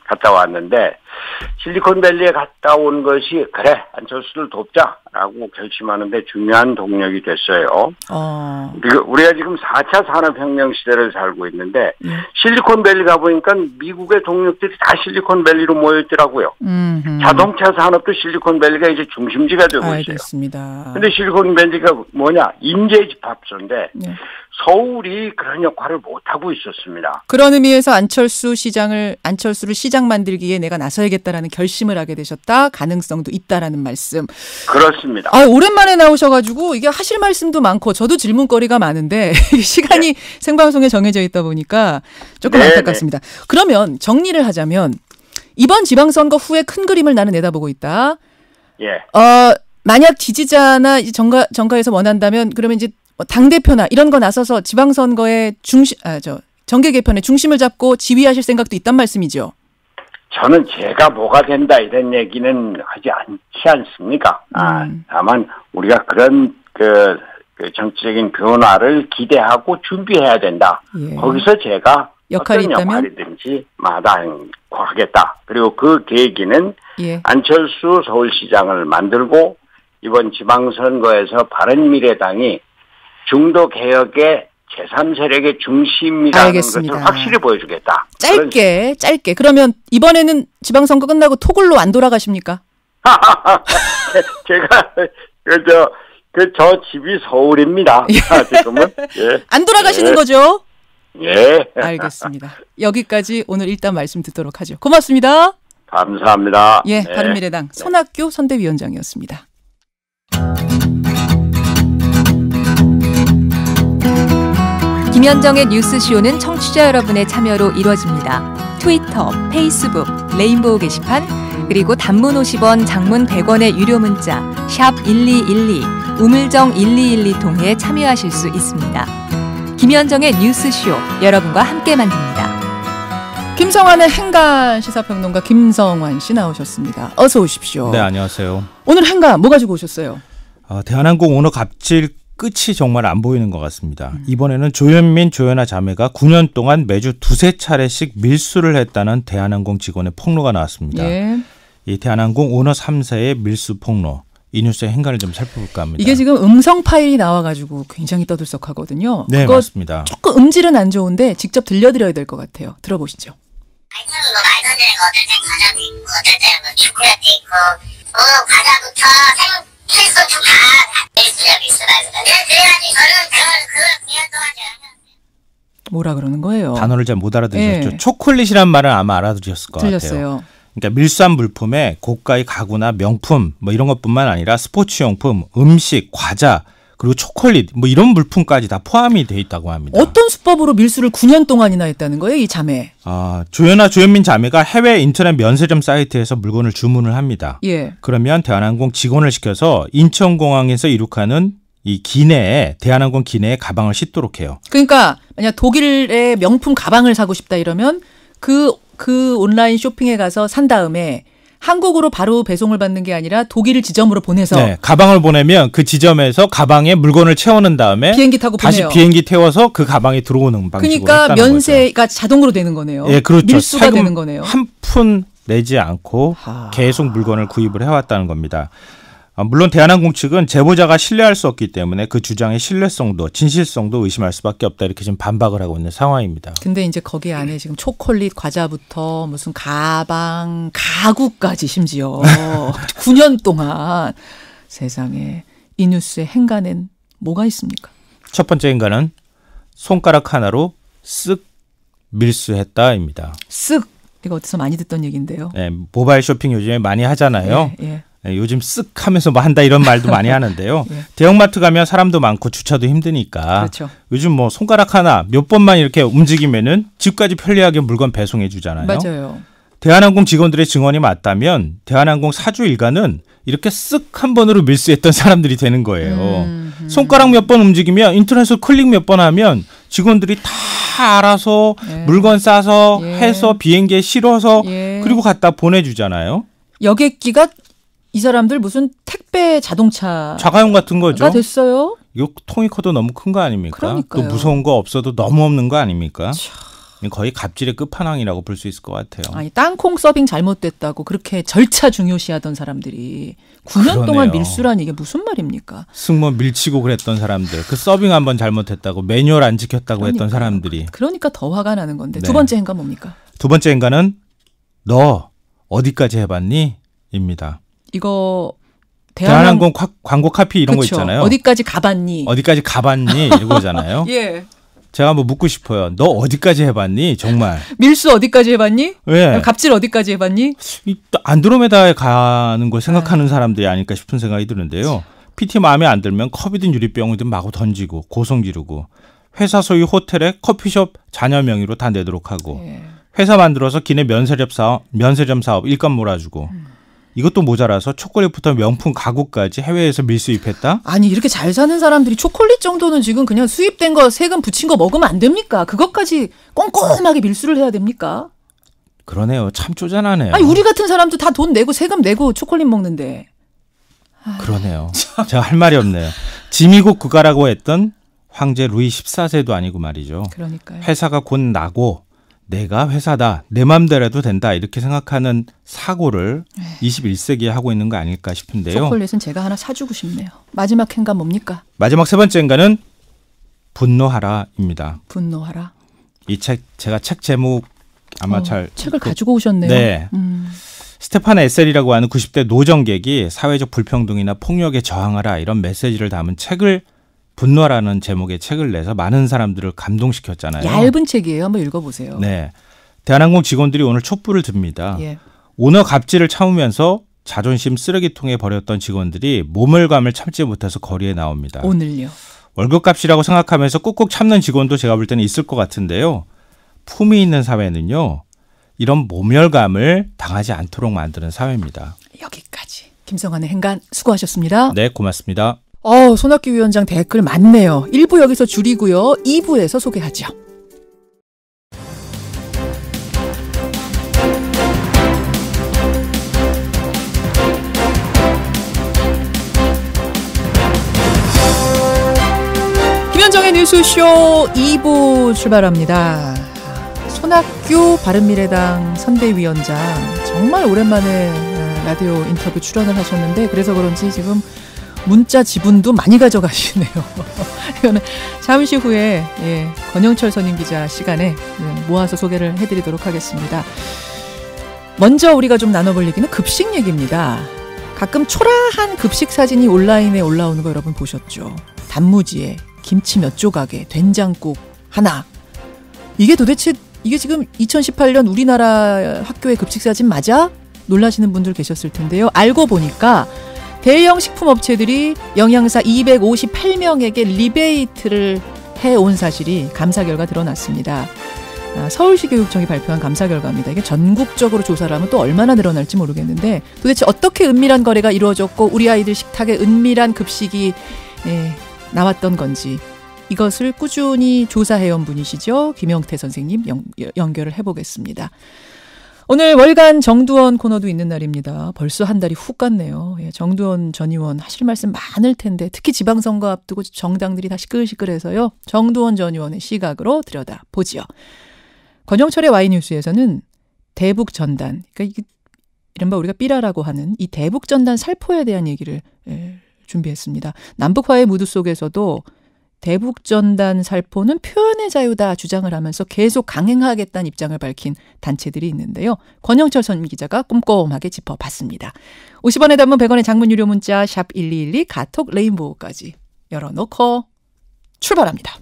[SPEAKER 6] 갔다 왔는데 실리콘밸리에 갔다 온 것이 그래 안철수를 돕자라고 결심하는데 중요한 동력이 됐어요. 우리가 지금 4차 산업혁명 시대를 살고 있는데 실리콘밸리 가보니까 미국의 동력들이 다 실리콘밸리로 모여있더라고요. 자동차 산업도 실리콘밸리가 이제 중심지가 되고 있어요.
[SPEAKER 2] 알겠습니다.
[SPEAKER 6] 그런데 실리콘밸리가 뭐냐 인재집합소인데 서울이 그런 역할을 못하고 있었습니다.
[SPEAKER 2] 그런 의미에서 안철수를 시장 만들기에 내가 나서야겠다라는 결심을 하게 되셨다. 가능성도 있다라는 말씀.
[SPEAKER 6] 그렇습니다.
[SPEAKER 2] 오랜만에 나오셔가지고 이게 하실 말씀도 많고 저도 질문거리가 많은데 시간이 생방송에 정해져 있다 보니까 조금 안타깝습니다. 그러면 정리를 하자면 이번 지방선거 후에 큰 그림을 나는 내다보고 있다.
[SPEAKER 6] 예.
[SPEAKER 2] 만약 지지자나 정가에서 원한다면 그러면 이제 당대표나 이런 거 나서서 지방선거의 정계 개편의 중심을 잡고 지휘하실 생각도 있단 말씀이죠.
[SPEAKER 6] 저는 제가 뭐가 된다 이런 얘기는 하지 않지 않습니까? 다만 우리가 그런 그 정치적인 변화를 기대하고 준비해야 된다.
[SPEAKER 2] 예.
[SPEAKER 6] 거기서 제가
[SPEAKER 2] 역할이
[SPEAKER 6] 어떤
[SPEAKER 2] 있다면?
[SPEAKER 6] 역할이든지 마다하고 하겠다. 그리고 그 계기는 안철수 서울시장을 만들고 이번 지방선거에서 바른미래당이 중도 개혁의 제3세력의 중심이라는
[SPEAKER 2] 알겠습니다.
[SPEAKER 6] 것을 확실히 보여주겠다.
[SPEAKER 2] 짧게. 그러면 이번에는 지방선거 끝나고 토굴로 안 돌아가십니까?
[SPEAKER 6] 제가 저 집이 서울입니다. 지금은. 예.
[SPEAKER 2] 안 돌아가시는 거죠?
[SPEAKER 6] 예.
[SPEAKER 2] 알겠습니다. 여기까지 오늘 일단 말씀 듣도록 하죠. 고맙습니다.
[SPEAKER 6] 감사합니다.
[SPEAKER 2] 예, 바른미래당 손학규 선대위원장이었습니다.
[SPEAKER 7] 김현정의 뉴스쇼는 청취자 여러분의 참여로 이루어집니다. 트위터, 페이스북, 레인보우 게시판, 그리고 단문 50원, 장문 100원의 유료 문자 샵 1212, 우물정 1212 통해 참여하실 수 있습니다. 김현정의 뉴스쇼, 여러분과 함께 만듭니다.
[SPEAKER 2] 김성환의 행간 시사평론가 김성환 씨 나오셨습니다. 어서 오십시오.
[SPEAKER 8] 네, 안녕하세요.
[SPEAKER 2] 오늘 행간 뭐 가지고 오셨어요?
[SPEAKER 8] 대한항공 오너 갑질 끝이 정말 안 보이는 것 같습니다. 이번에는 조현민, 조현아 자매가 9년 동안 매주 두세 차례씩 밀수를 했다는 대한항공 직원의 폭로가 나왔습니다.
[SPEAKER 2] 예.
[SPEAKER 8] 이 대한항공 오너 3세의 밀수 폭로. 이 뉴스의 행간을 좀 살펴볼까 합니다.
[SPEAKER 2] 이게 지금 음성 파일이 나와가지고 굉장히 떠들썩하거든요.
[SPEAKER 8] 네,
[SPEAKER 2] 그거
[SPEAKER 8] 맞습니다.
[SPEAKER 2] 조금 음질은 안 좋은데 직접 들려드려야 될 것 같아요. 들어보시죠.
[SPEAKER 9] 말도 안 되는 거 어떨 때 과자도 있고 어떨 때는 초콜릿도 있고 과자부터 생필수도 다 밀수라서 그래가지고 저는 그걸 9년 동안
[SPEAKER 2] 뭐라 그러는 거예요?
[SPEAKER 8] 단어를 잘 못 알아들으셨죠.
[SPEAKER 2] 네.
[SPEAKER 8] 초콜릿이란 말은 아마 알아들으셨을 것
[SPEAKER 2] 들렸어요.
[SPEAKER 8] 같아요. 그러니까 밀수한 물품에 고가의 가구나 명품 뭐 이런 것뿐만 아니라 스포츠용품, 음식, 과자 그리고 초콜릿 뭐 이런 물품까지 다 포함이 돼 있다고 합니다.
[SPEAKER 2] 어떤 수법으로 밀수를 9년 동안이나 했다는 거예요, 이 자매?
[SPEAKER 8] 조연아 조현민 자매가 해외 인터넷 면세점 사이트에서 물건을 주문을 합니다.
[SPEAKER 2] 예.
[SPEAKER 8] 그러면 대한항공 직원을 시켜서 인천공항에서 이륙하는 이 기내에 대한항공 기내에 가방을 싣도록 해요.
[SPEAKER 2] 그러니까 만약 독일의 명품 가방을 사고 싶다 이러면 그 온라인 쇼핑에 가서 산 다음에 한국으로 바로 배송을 받는 게 아니라 독일 지점으로 보내서
[SPEAKER 8] 가방을 보내면 그 지점에서 가방에 물건을 채워놓은 다음에
[SPEAKER 2] 비행기 타고
[SPEAKER 8] 다시
[SPEAKER 2] 보내요.
[SPEAKER 8] 비행기 태워서 그 가방에 들어오는 방식으로
[SPEAKER 2] 그러니까
[SPEAKER 8] 했다는
[SPEAKER 2] 면세가 거죠. 자동으로 되는 거네요.
[SPEAKER 8] 예, 그렇죠.
[SPEAKER 2] 밀수가 되는 거네요.
[SPEAKER 8] 한 푼 내지 않고 계속 물건을 구입을 해왔다는 겁니다. 물론 대한항공 측은 제보자가 신뢰할 수 없기 때문에 그 주장의 신뢰성도 진실성도 의심할 수밖에 없다 이렇게 지금 반박을 하고 있는 상황입니다.
[SPEAKER 2] 근데 이제 거기 안에 지금 초콜릿, 과자부터 무슨 가방, 가구까지 심지어 9년 동안 세상에 이 뉴스의 행간엔 뭐가 있습니까?
[SPEAKER 8] 첫 번째 행간은 손가락 하나로 쓱 밀수했다입니다.
[SPEAKER 2] 쓱 이거 어디서 많이 듣던 얘기인데요.
[SPEAKER 8] 네, 모바일 쇼핑 요즘에 많이 하잖아요.
[SPEAKER 2] 예.
[SPEAKER 8] 요즘 쓱 하면서 뭐 한다 이런 말도 많이 하는데요.
[SPEAKER 2] 예.
[SPEAKER 8] 대형마트 가면 사람도 많고 주차도 힘드니까
[SPEAKER 2] 그렇죠.
[SPEAKER 8] 요즘 뭐 손가락 하나 몇 번만 이렇게 움직이면은 집까지 편리하게 물건 배송해 주잖아요.
[SPEAKER 2] 맞아요.
[SPEAKER 8] 대한항공 직원들의 증언이 맞다면 대한항공 사주 일가는 이렇게 쓱 한 번으로 밀수했던 사람들이 되는 거예요. 손가락 몇 번 움직이면 인터넷으로 클릭 몇 번 하면 직원들이 다 알아서 물건 싸서 해서 비행기에 실어서 그리고 갖다 보내주잖아요.
[SPEAKER 2] 여객기가 이 사람들 무슨 택배 자동차
[SPEAKER 8] 자가용 같은 거죠.
[SPEAKER 2] 됐어요.
[SPEAKER 8] 이거 통이 커도 너무 큰 거 아닙니까?
[SPEAKER 2] 그러니까요.
[SPEAKER 8] 또 무서운 거 없어도 너무 없는 거 아닙니까? 거의 갑질의 끝판왕이라고 볼 수 있을 것 같아요.
[SPEAKER 2] 아니 땅콩 서빙 잘못됐다고 그렇게 절차 중요시하던 사람들이 9년
[SPEAKER 8] 그러네요.
[SPEAKER 2] 동안 밀수란 이게 무슨 말입니까?
[SPEAKER 8] 승무 밀치고 그랬던 사람들, 그 서빙 한번 잘못했다고 매뉴얼 안 지켰다고 했던 사람들이.
[SPEAKER 2] 그러니까 더 화가 나는 건데.
[SPEAKER 8] 네.
[SPEAKER 2] 두 번째 행간 뭡니까?
[SPEAKER 8] 두 번째 행간은 너 어디까지 해봤니? 입니다.
[SPEAKER 2] 이거
[SPEAKER 8] 대한항공 광고 카피 이런
[SPEAKER 2] 그쵸.
[SPEAKER 8] 거 있잖아요.
[SPEAKER 2] 어디까지 가봤니?
[SPEAKER 8] 어디까지 가봤니? 이거잖아요.
[SPEAKER 2] 예.
[SPEAKER 8] 제가 한번 묻고 싶어요. 너 어디까지 해봤니? 정말.
[SPEAKER 2] 밀수 어디까지 해봤니?
[SPEAKER 8] 왜?
[SPEAKER 2] 갑질 어디까지 해봤니?
[SPEAKER 8] 안드로메다에 가는 걸 생각하는 사람들이 아닐까 싶은 생각이 드는데요. PT 마음에 안 들면 컵이든 유리병이든 마구 던지고 고성 지르고 회사 소유 호텔에 커피숍 자녀 명의로 다 내도록 하고 회사 만들어서 기내 면세점 사업 일감 몰아주고 이것도 모자라서 초콜릿부터 명품 가구까지 해외에서 밀수입했다?
[SPEAKER 2] 아니 이렇게 잘 사는 사람들이 초콜릿 정도는 지금 그냥 수입된 거 세금 붙인 거 먹으면 안 됩니까? 그것까지 꼼꼼하게 밀수를 해야 됩니까?
[SPEAKER 8] 그러네요. 참 쪼잔하네요.
[SPEAKER 2] 아니 우리 같은 사람도 다 돈 내고 세금 내고 초콜릿 먹는데.
[SPEAKER 8] 그러네요. 제가 할 말이 없네요. 지미국 국가라고 했던 황제 루이 14세도 아니고 말이죠.
[SPEAKER 2] 그러니까요.
[SPEAKER 8] 회사가 곧 나고 내가 회사다. 내 맘대로 해도 된다. 이렇게 생각하는 사고를 21세기에 하고 있는 거 아닐까 싶은데요.
[SPEAKER 2] 초콜릿은 제가 하나 사주고 싶네요. 마지막 행간 뭡니까?
[SPEAKER 8] 마지막 세 번째 행간은 분노하라입니다.
[SPEAKER 2] 분노하라.
[SPEAKER 8] 이 책 제가 책 제목 아마
[SPEAKER 2] 책을 가지고 오셨네요.
[SPEAKER 8] 네. 스테판 에셀이라고 하는 90대 노정객이 사회적 불평등이나 폭력에 저항하라 이런 메시지를 담은 책을 분노라는 제목의 책을 내서 많은 사람들을 감동시켰잖아요.
[SPEAKER 2] 얇은 책이에요. 한번 읽어보세요.
[SPEAKER 8] 네, 대한항공 직원들이 오늘 촛불을 듭니다.
[SPEAKER 2] 예.
[SPEAKER 8] 오너 갑질을 참으면서 자존심 쓰레기통에 버렸던 직원들이 모멸감을 참지 못해서 거리에 나옵니다.
[SPEAKER 2] 오늘요.
[SPEAKER 8] 월급값이라고 생각하면서 꾹꾹 참는 직원도 제가 볼 때는 있을 것 같은데요. 품위 있는 사회는요. 이런 모멸감을 당하지 않도록 만드는 사회입니다.
[SPEAKER 2] 여기까지. 김성환의 행간 수고하셨습니다.
[SPEAKER 8] 네, 고맙습니다.
[SPEAKER 2] 손학규 위원장 댓글 많네요. 1부 여기서 줄이고요. 2부에서 소개하죠. 김현정의 뉴스쇼 2부 출발합니다. 손학규 바른미래당 선대위원장 정말 오랜만에 라디오 인터뷰 출연을 하셨는데 그래서 그런지 지금 문자 지분도 많이 가져가시네요. 이거는 잠시 후에 권영철 선임 기자 시간에 모아서 소개를 해드리도록 하겠습니다. 먼저 우리가 좀 나눠볼 얘기는 급식 얘기입니다. 가끔 초라한 급식 사진이 온라인에 올라오는 거 여러분 보셨죠? 단무지에 김치 몇 조각에 된장국 하나. 이게 도대체 이게 지금 2018년 우리나라 학교의 급식 사진 맞아? 놀라시는 분들 계셨을 텐데요. 알고 보니까 대형 식품업체들이 영양사 258명에게 리베이트를 해온 사실이 감사 결과 드러났습니다. 서울시 교육청이 발표한 감사 결과입니다. 이게 전국적으로 조사를 하면 또 얼마나 늘어날지 모르겠는데 도대체 어떻게 은밀한 거래가 이루어졌고 우리 아이들 식탁에 은밀한 급식이 나왔던 건지 이것을 꾸준히 조사해온 분이시죠. 김영태 선생님 연결을 해보겠습니다. 오늘 월간 정두원 코너도 있는 날입니다. 벌써 한 달이 훅 갔네요. 정두원 전 의원 하실 말씀 많을 텐데 특히 지방선거 앞두고 정당들이 다 시끌시끌해서요. 정두원 전 의원의 시각으로 들여다보지요. 권영철의 와이뉴스에서는 대북전단, 그러니까 이른바 우리가 삐라라고 하는 이 대북전단 살포에 대한 얘기를 준비했습니다. 남북화의 무드 속에서도 대북전단 살포는 표현의 자유다 주장을 하면서 계속 강행하겠다는 입장을 밝힌 단체들이 있는데요. 권영철 선 기자가 꼼꼼하게 짚어봤습니다. 50원의 단문 100원의 장문 유료 문자 샵 1212 카톡 레인보우까지 열어놓고 출발합니다.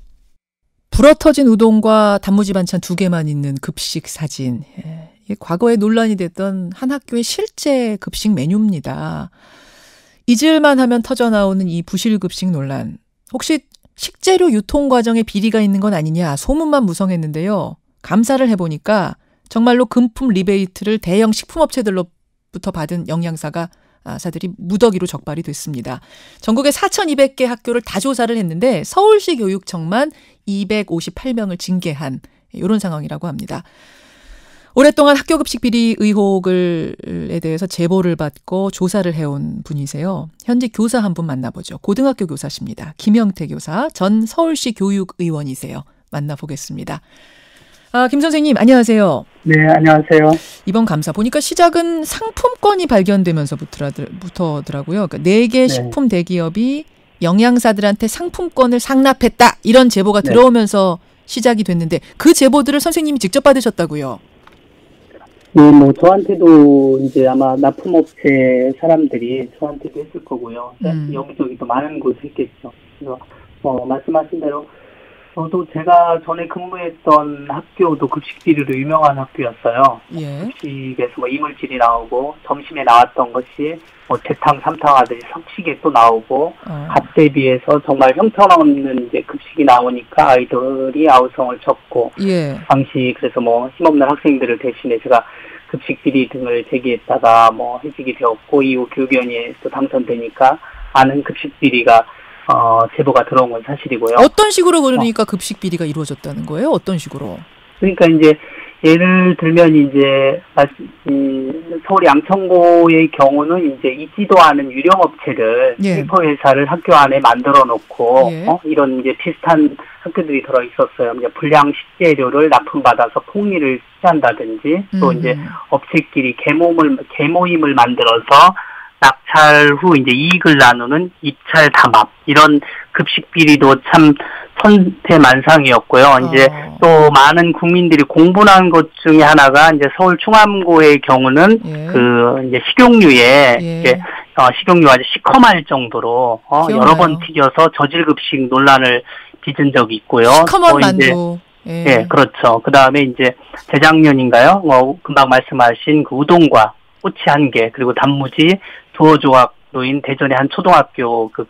[SPEAKER 2] 불어터진 우동과 단무지 반찬 2개만 있는 급식 사진. 과거에 논란이 됐던 한 학교의 실제 급식 메뉴입니다. 잊을만 하면 터져나오는 이 부실급식 논란. 혹시 식재료 유통 과정에 비리가 있는 건 아니냐 소문만 무성했는데요. 감사를 해보니까 정말로 금품 리베이트를 대형 식품업체들로부터 받은 영양사들이 무더기로 적발이 됐습니다. 전국의 4,200개 학교를 다 조사를 했는데 서울시 교육청만 258명을 징계한 이런 상황이라고 합니다. 오랫동안 학교급식 비리 의혹에 대해서 제보를 받고 조사를 해온 분이세요. 현재 교사 한 분 만나보죠. 고등학교 교사십니다. 김영태 교사, 전 서울시 교육의원이세요. 만나보겠습니다. 김 선생님 안녕하세요.
[SPEAKER 10] 네, 안녕하세요.
[SPEAKER 2] 이번 감사 보니까 시작은 상품권이 발견되면서부터더라고요. 그러니까 4개 식품 대기업이 영양사들한테 상품권을 상납했다. 이런 제보가 들어오면서 시작이 됐는데 그 제보들을 선생님이 직접 받으셨다고요?
[SPEAKER 10] 네, 저한테도 이제 아마 납품업체 사람들이 저한테도 했을 거고요. 여기저기 또 많은 곳에 했겠죠. 그래서 말씀하신 대로 저도 제가 전에 근무했던 학교도 급식 비리로 유명한 학교였어요. 급식에서 이물질이 나오고 점심에 나왔던 것이 대탕, 삼탕 하듯이 석식에 또 나오고 갓 대비해서 정말 형편없는 이제 급식이 나오니까 아이들이 아우성을 쳤고 당시 그래서 힘없는 학생들을 대신해 제가 급식 비리 등을 제기했다가 해직이 되었고 이후 교육위원회에 또 당선되니까 많은 급식 비리가 제보가 들어온 건 사실이고요.
[SPEAKER 2] 어떤 식으로 그러니까 급식 비리가 이루어졌다는 거예요? 어떤 식으로?
[SPEAKER 10] 그러니까 이제 예를 들면 이제 서울 양천구의 경우는 이제 있지도 않은 유령업체를 헬퍼 회사를 학교 안에 만들어 놓고 이런 이제 비슷한 학교들이 들어 있었어요. 이제 불량 식재료를 납품받아서 폭리를 취한다든지 또 이제 업체끼리 계모임을 만들어서 낙찰 후 이제 이익을 나누는 입찰 담합 이런 급식 비리도 참 천태만상이었고요. 이제 또 많은 국민들이 공분한 것 중에 하나가 이제 서울 충암고의 경우는 그 이제 식용유에 이제 식용유 아주 시커멀 정도로 여러 번 튀겨서 저질급식 논란을 빚은 적이 있고요.
[SPEAKER 2] 시커먼 만두.
[SPEAKER 10] 네, 그렇죠. 그 다음에 이제 재작년인가요? 금방 말씀하신 그 우동과 꼬치 1개 그리고 단무지 두어 조각 놓인 대전의 한 초등학교 그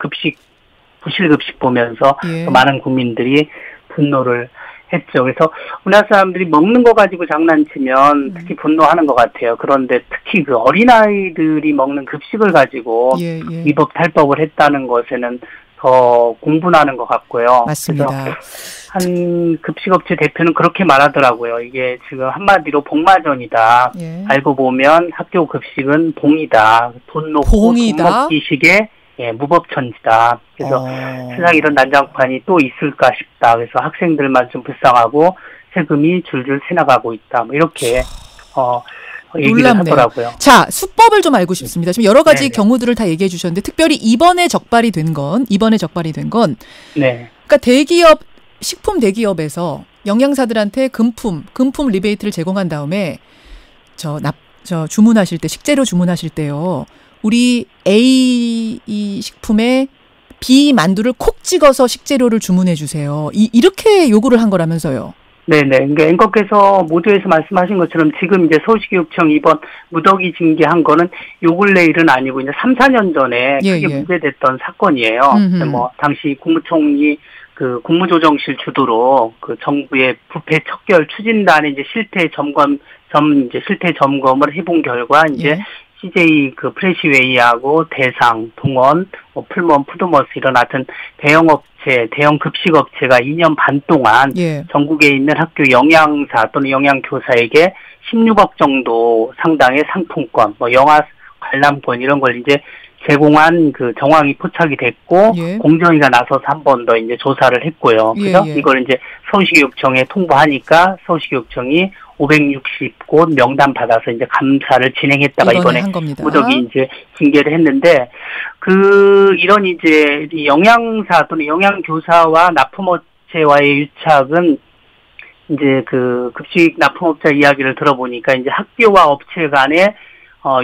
[SPEAKER 10] 부실급식 보면서 많은 국민들이 분노를 했죠. 그래서 우리나라 사람들이 먹는 거 가지고 장난치면 특히 분노하는 것 같아요. 그런데 특히 그 어린아이들이 먹는 급식을 가지고 위법 탈법을 했다는 것에는 더 공분하는 것 같고요.
[SPEAKER 2] 맞습니다.
[SPEAKER 10] 한 급식업체 대표는 그렇게 말하더라고요. 이게 지금 한마디로 복마전이다. 알고 보면 학교 급식은 봉이다. 돈 놓고 돈 먹기식의 무법천지다. 그래서 세상에 이런 난장판이 또 있을까 싶다. 그래서 학생들만 좀 불쌍하고 세금이 줄줄 새나가고 있다. 이렇게 얘기를 하더라고요.
[SPEAKER 2] 자, 수법을 좀 알고 싶습니다. 지금 여러 가지 경우들을 다 얘기해 주셨는데 특별히 이번에 적발이 된 건 그러니까 대기업 식품 대기업에서 영양사들한테 금품 리베이트를 제공한 다음에 주문하실 때 식재료 주문하실 때요. 우리 A 이 식품에 B 만두를 콕 찍어서 식재료를 주문해 주세요. 이렇게 요구를 한 거라면서요.
[SPEAKER 10] 네네. 그러니까 앵커께서 모두에서 말씀하신 것처럼 지금 이제 서울시교육청 이번 무더기 징계한 거는 요 근래 일은 아니고 이제 3, 4년 전에 크게 문제됐던 사건이에요. 뭐 당시 국무총리 그 국무조정실 주도로 그 정부의 부패 척결 추진단의 이제 실태 점검을 해본 결과 이제 CJ 그 프레시웨이하고 대상, 동원, 뭐 풀먼, 푸드머스 이런 하여튼 대형 급식업체가 2년 반 동안 전국에 있는 학교 영양사 또는 영양교사에게 16억 정도 상당의 상품권, 뭐 영화 관람권 이런 걸 이제 제공한 그 정황이 포착이 됐고 공정위가 나서서 한 번 더 이제 조사를 했고요. 그래서 이걸 이제 서울시교육청에 통보하니까 서울시교육청이 560곳 명단 받아서 이제 감사를 진행했다가 이번에 무더기 이제 징계를 했는데 이런 이제 영양사 또는 영양교사와 납품업체와의 유착은 이제 그 급식 납품업자 이야기를 들어보니까 이제 학교와 업체 간의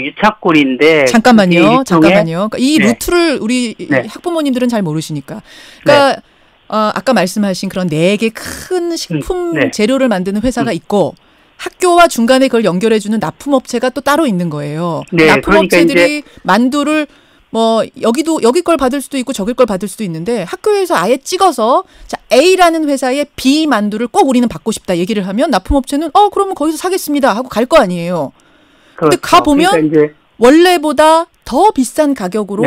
[SPEAKER 10] 유착골인데
[SPEAKER 2] 잠깐만요. 그러니까 이 루트를 우리 학부모님들은 잘 모르시니까. 그러니까 아까 말씀하신 그런 4개 큰 식품 재료를 만드는 회사가 있고 학교와 중간에 그걸 연결해주는 납품업체가 또 따로 있는 거예요. 납품업체들이 그러니까 만두를 뭐 여기 걸 받을 수도 있고 저기 걸 받을 수도 있는데 학교에서 아예 찍어서 자 A라는 회사의 B 만두를 꼭 우리는 받고 싶다 얘기를 하면 납품업체는 그러면 거기서 사겠습니다 하고 갈 거 아니에요. 근데 가보면 그러니까 원래보다 더 비싼 가격으로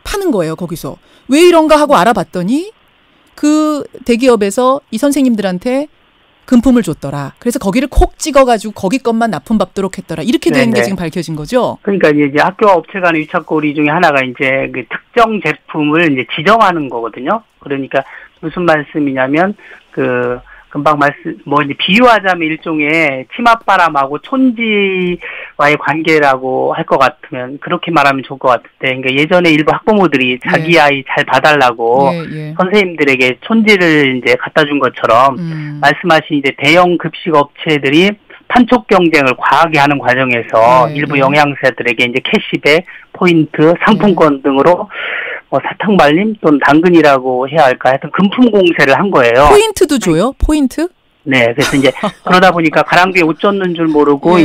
[SPEAKER 2] 파는 거예요. 거기서. 왜 이런가 하고 알아봤더니 그 대기업에서 이 선생님들한테 금품을 줬더라. 그래서 거기를 콕 찍어가지고 거기 것만 납품 받도록 했더라. 이렇게 되는 게 지금 밝혀진 거죠?
[SPEAKER 10] 그러니까 이제 학교와 업체 간의 유착고리 중에 하나가 이제 그 특정 제품을 이제 지정하는 거거든요. 그러니까 무슨 말씀이냐면 금방 이제 비유하자면 일종의 치맛바람하고 촌지와의 관계라고 할 것 같으면 그렇게 말하면 좋을 것 같은데, 그러니까 예전에 일부 학부모들이 자기 아이 잘 봐달라고 선생님들에게 촌지를 이제 갖다 준 것처럼 말씀하신 이제 대형 급식 업체들이 판촉 경쟁을 과하게 하는 과정에서 일부 영양사들에게 이제 캐시백, 포인트, 상품권 등으로 사탕 발림 또는 당근이라고 해야 할까 하여튼 금품 공세를 한 거예요.
[SPEAKER 2] 포인트도 줘요? 포인트?
[SPEAKER 10] 네, 그래서 이제 그러다 보니까 가랑비에 옷 젖는 줄 모르고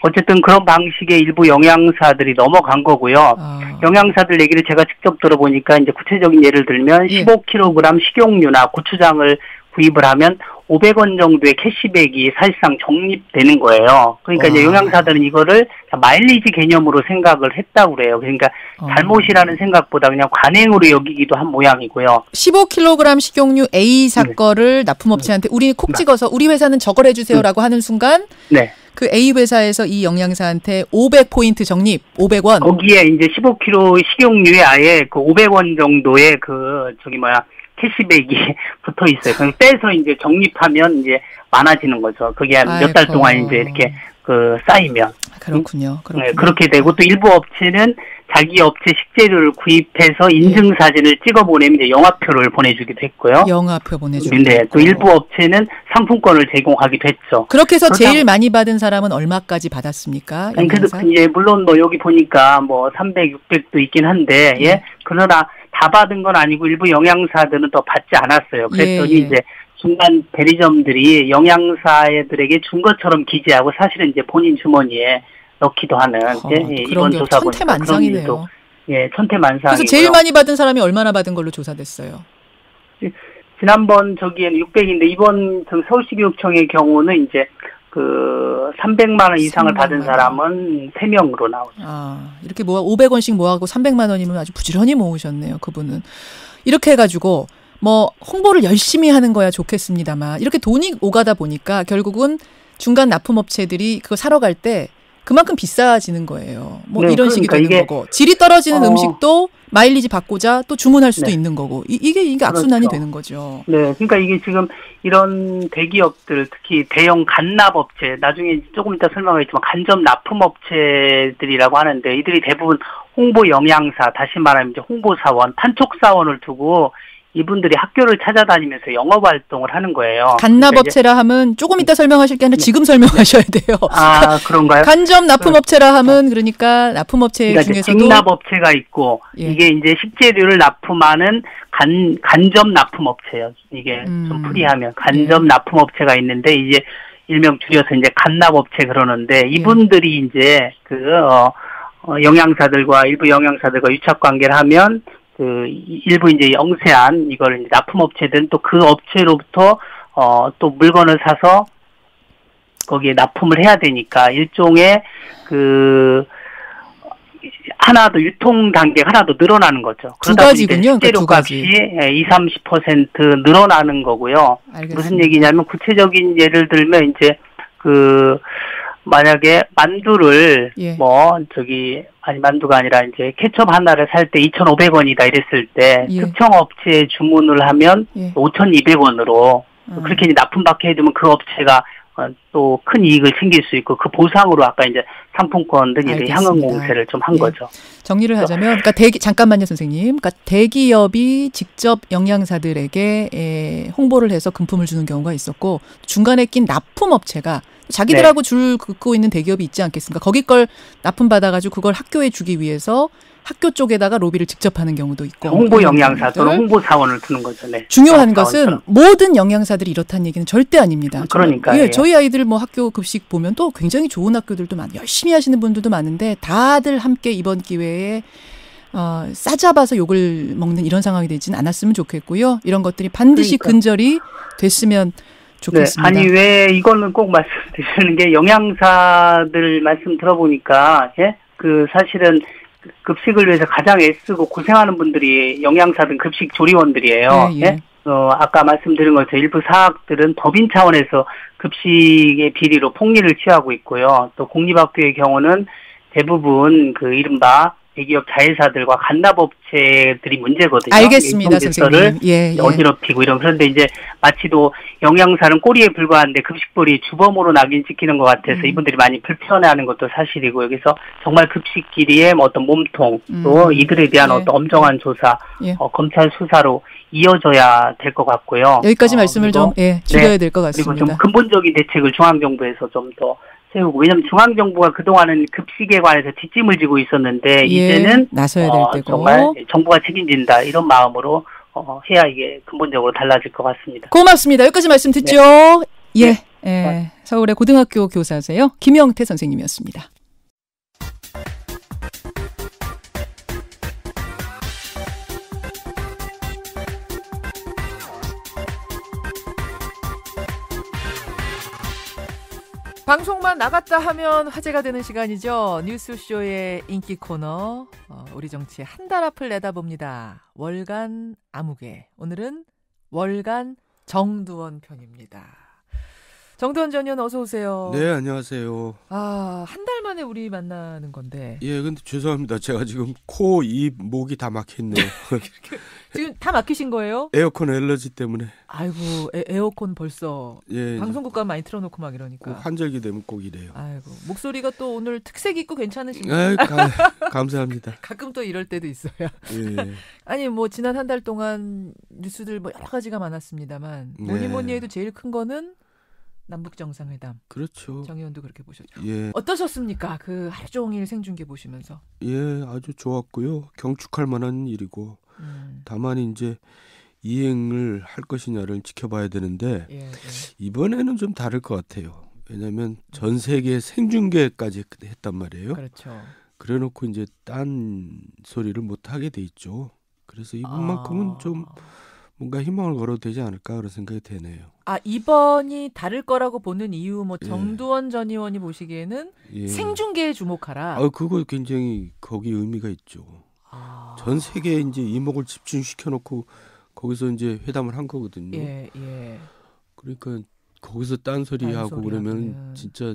[SPEAKER 10] 어쨌든 그런 방식의 일부 영양사들이 넘어간 거고요. 영양사들 얘기를 제가 직접 들어보니까 이제 구체적인 예를 들면 15kg 식용유나 고추장을 구입을 하면 500원 정도의 캐시백이 사실상 적립되는 거예요. 그러니까 이제 영양사들은 이거를 마일리지 개념으로 생각을 했다고 그래요. 그러니까 잘못이라는 생각보다 그냥 관행으로 여기기도 한 모양이고요.
[SPEAKER 2] 15kg 식용유 A 사건을 납품업체한테 우리 콕 찍어서 우리 회사는 저걸 해주세요라고 하는 순간 그 A 회사에서 이 영양사한테 500포인트 적립, 500원.
[SPEAKER 10] 거기에 이제 15kg 식용유에 아예 그 500원 정도의 캐시백이 붙어 있어요. 그럼 떼서 이제 적립하면 이제 많아지는 거죠. 그게 한 몇 달 동안 이제 이렇게 쌓이면.
[SPEAKER 2] 그렇군요.
[SPEAKER 10] 네, 그렇게 되고 또 일부 업체는 자기 업체 식재료를 구입해서 인증 사진을 찍어 보내면 이제 영화표를 보내주기도 했고요.
[SPEAKER 2] 영화표 보내주기도
[SPEAKER 10] 했고. 네, 또 일부 업체는 상품권을 제공하기도 했죠.
[SPEAKER 2] 그렇게 해서 제일 많이 받은 사람은 얼마까지 받았습니까?
[SPEAKER 10] 그래서 이제 물론 여기 보니까 300, 600도 있긴 한데 그러나 다 받은 건 아니고 일부 영양사들은 또 받지 않았어요. 그랬더니 이제 중간 대리점들이 영양사들에게 준 것처럼 기재하고 사실은 이제 본인 주머니에 넣기도 하는 이번 조사 보니까
[SPEAKER 2] 천태만상이네요.
[SPEAKER 10] 천태만상이고요.
[SPEAKER 2] 그래서 제일 많이 받은 사람이 얼마나 받은 걸로 조사됐어요?
[SPEAKER 10] 지난번 저기에는 600인데 이번 서울시교육청의 경우는 이제 300만 원 이상을 받은 사람은 3명으로 나오죠.
[SPEAKER 2] 이렇게 500원씩 모아고 300만 원이면 아주 부지런히 모으셨네요. 그분은. 이렇게 해가지고 홍보를 열심히 하는 거야 좋겠습니다만 이렇게 돈이 오가다 보니까 결국은 중간 납품업체들이 그거 사러 갈 때 그만큼 비싸지는 거예요. 이런 식이 되는 거고 질이 떨어지는 음식도 마일리지 받고자 또 주문할 수도 있는 거고 이게 악순환이 되는 거죠.
[SPEAKER 10] 네, 그러니까 이게 지금 이런 대기업들 특히 대형 간납업체 나중에 조금 이따 설명하겠지만 간접 납품업체들이라고 하는데 이들이 대부분 홍보 영양사 다시 말하면 이제 홍보사원, 판촉사원을 두고 이분들이 학교를 찾아다니면서 영업 활동을 하는 거예요.
[SPEAKER 2] 간납업체라 하면 조금 이따 설명하실 게 아니라 지금 설명하셔야 돼요.
[SPEAKER 10] 아, 그런가요?
[SPEAKER 2] 간접 납품업체라 하면 그러니까 납품업체
[SPEAKER 10] 그러니까
[SPEAKER 2] 중에서도
[SPEAKER 10] 직납업체가 있고 이게 이제 식재료를 납품하는 간접 납품업체예요. 이게 좀 풀이하면 간접 납품업체가 있는데 이제 일명 줄여서 이제 간납업체 그러는데 이분들이 이제 영양사들과 일부 영양사들과 유착 관계를 하면 일부 이제 영세한 이걸 이제 납품업체들은 또 그 업체로부터 또 물건을 사서 거기에 납품을 해야 되니까 일종의 하나 더 유통 단계가 하나 더 늘어나는 거죠.
[SPEAKER 2] 두 가지군요.
[SPEAKER 10] 식재료 값이 20-30% 늘어나는 거고요.
[SPEAKER 2] 알겠습니다.
[SPEAKER 10] 무슨 얘기냐면 구체적인 예를 들면 이제 만약에 만두를 만두가 아니라 이제 케첩 하나를 살 때 2,500원이다 이랬을 때 특정 업체에 주문을 하면 5,200원으로 그렇게 이제 납품받게 해두면 그 업체가 또 큰 이익을 챙길 수 있고 그 보상으로 아까 이제 상품권 등 이제 향응 공세를 좀 한 거죠.
[SPEAKER 2] 정리를 하자면 그러니까 잠깐만요, 선생님. 그러니까 대기업이 직접 영양사들에게 홍보를 해서 금품을 주는 경우가 있었고 중간에 낀 납품업체가 자기들하고 줄 긋고 있는 대기업이 있지 않겠습니까? 거기 걸 납품받아가지고 그걸 학교에 주기 위해서 학교 쪽에다가 로비를 직접 하는 경우도 있고.
[SPEAKER 10] 홍보 영양사 또는 홍보 사원을 두는 거죠. 네.
[SPEAKER 2] 중요한 것은 모든 영양사들이 이렇다는 얘기는 절대 아닙니다.
[SPEAKER 10] 그러니까요.
[SPEAKER 2] 예, 저희 아이들 뭐 학교 급식 보면 또 굉장히 좋은 학교들도 많고 열심히 하시는 분들도 많은데 다들 함께 이번 기회에 싸잡아서 욕을 먹는 이런 상황이 되지는 않았으면 좋겠고요. 이런 것들이 반드시 근절이 됐으면 좋겠습니다.
[SPEAKER 10] 네, 아니 왜 이거는 꼭 말씀드리는 게 영양사들 말씀 들어보니까 사실은 급식을 위해서 가장 애쓰고 고생하는 분들이 영양사든 급식 조리원들이에요. 아까 말씀드린 것처럼 일부 사학들은 법인 차원에서 급식의 비리로 폭리를 취하고 있고요. 또 공립학교의 경우는 대부분 이른바 대기업 자회사들과 간납업체들이 문제거든요.
[SPEAKER 2] 알겠습니다, 선생님.
[SPEAKER 10] 어지럽히고 이런. 그런데 이제 마치도 영양사는 꼬리에 불과한데 급식벌이 주범으로 낙인 찍히는 것 같아서 이분들이 많이 불편해하는 것도 사실이고요. 그래서 정말 급식끼리의 어떤 몸통 또 이들에 대한 어떤 엄정한 조사, 검찰 수사로 이어져야 될 것 같고요.
[SPEAKER 2] 여기까지 말씀을 좀 줄여야 될 것 같습니다.
[SPEAKER 10] 그리고 좀 근본적인 대책을 중앙정부에서 좀 더 세우고, 왜냐하면 중앙정부가 그동안은 급식에 관해서 뒷짐을 지고 있었는데 이제는
[SPEAKER 2] 나서야 될 때고
[SPEAKER 10] 정말 정부가 책임진다 이런 마음으로 해야 이게 근본적으로 달라질 것 같습니다.
[SPEAKER 2] 고맙습니다. 여기까지 말씀 듣죠. 서울의 고등학교 교사세요. 김영태 선생님이었습니다. 방송만 나갔다 하면 화제가 되는 시간이죠. 뉴스쇼의 인기 코너, 우리 정치의 한 달 앞을 내다봅니다. 월간 아무개. 오늘은 월간 정두원 편입니다. 정두원 전 의원 어서 오세요.
[SPEAKER 11] 네, 안녕하세요.
[SPEAKER 2] 한 달 만에 우리 만나는 건데.
[SPEAKER 11] 근데 죄송합니다. 제가 지금 코, 입, 목이 다 막혔네요.
[SPEAKER 2] 지금 다 막히신 거예요?
[SPEAKER 11] 에어컨 알러지 때문에.
[SPEAKER 2] 아이고, 에어컨 벌써 방송국 가면 많이 틀어놓고 막 이러니까.
[SPEAKER 11] 환절기 되면 꼭 이래요.
[SPEAKER 2] 아이고, 목소리가 또 오늘 특색 있고 괜찮으신가요?
[SPEAKER 11] 감사합니다.
[SPEAKER 2] 가끔 또 이럴 때도 있어요. 아니 뭐 지난 한 달 동안 뉴스들 뭐 여러 가지가 많았습니다만 뭐니 해도 제일 큰 거는 남북 정상회담.
[SPEAKER 11] 그렇죠.
[SPEAKER 2] 정 의원도 그렇게 보셨죠. 어떠셨습니까? 그 하루 종일 생중계 보시면서.
[SPEAKER 11] 아주 좋았고요. 경축할 만한 일이고. 다만 이제 이행을 할 것이냐를 지켜봐야 되는데 이번에는 좀 다를 것 같아요. 왜냐하면 전 세계 생중계까지 했단 말이에요.
[SPEAKER 2] 그렇죠.
[SPEAKER 11] 그래놓고 이제 딴 소리를 못 하게 돼 있죠. 그래서 이번만큼은 좀 뭔가 희망을 걸어도 되지 않을까 그런 생각이 되네요.
[SPEAKER 2] 이번이 다를 거라고 보는 이유 정두원 전 의원이 보시기에는 생중계에 주목하라.
[SPEAKER 11] 그거 굉장히 거기 의미가 있죠. 전 세계에 이제 이목을 집중시켜 놓고 거기서 이제 회담을 한 거거든요. 그러니까 거기서 딴소리 하고 그러면 진짜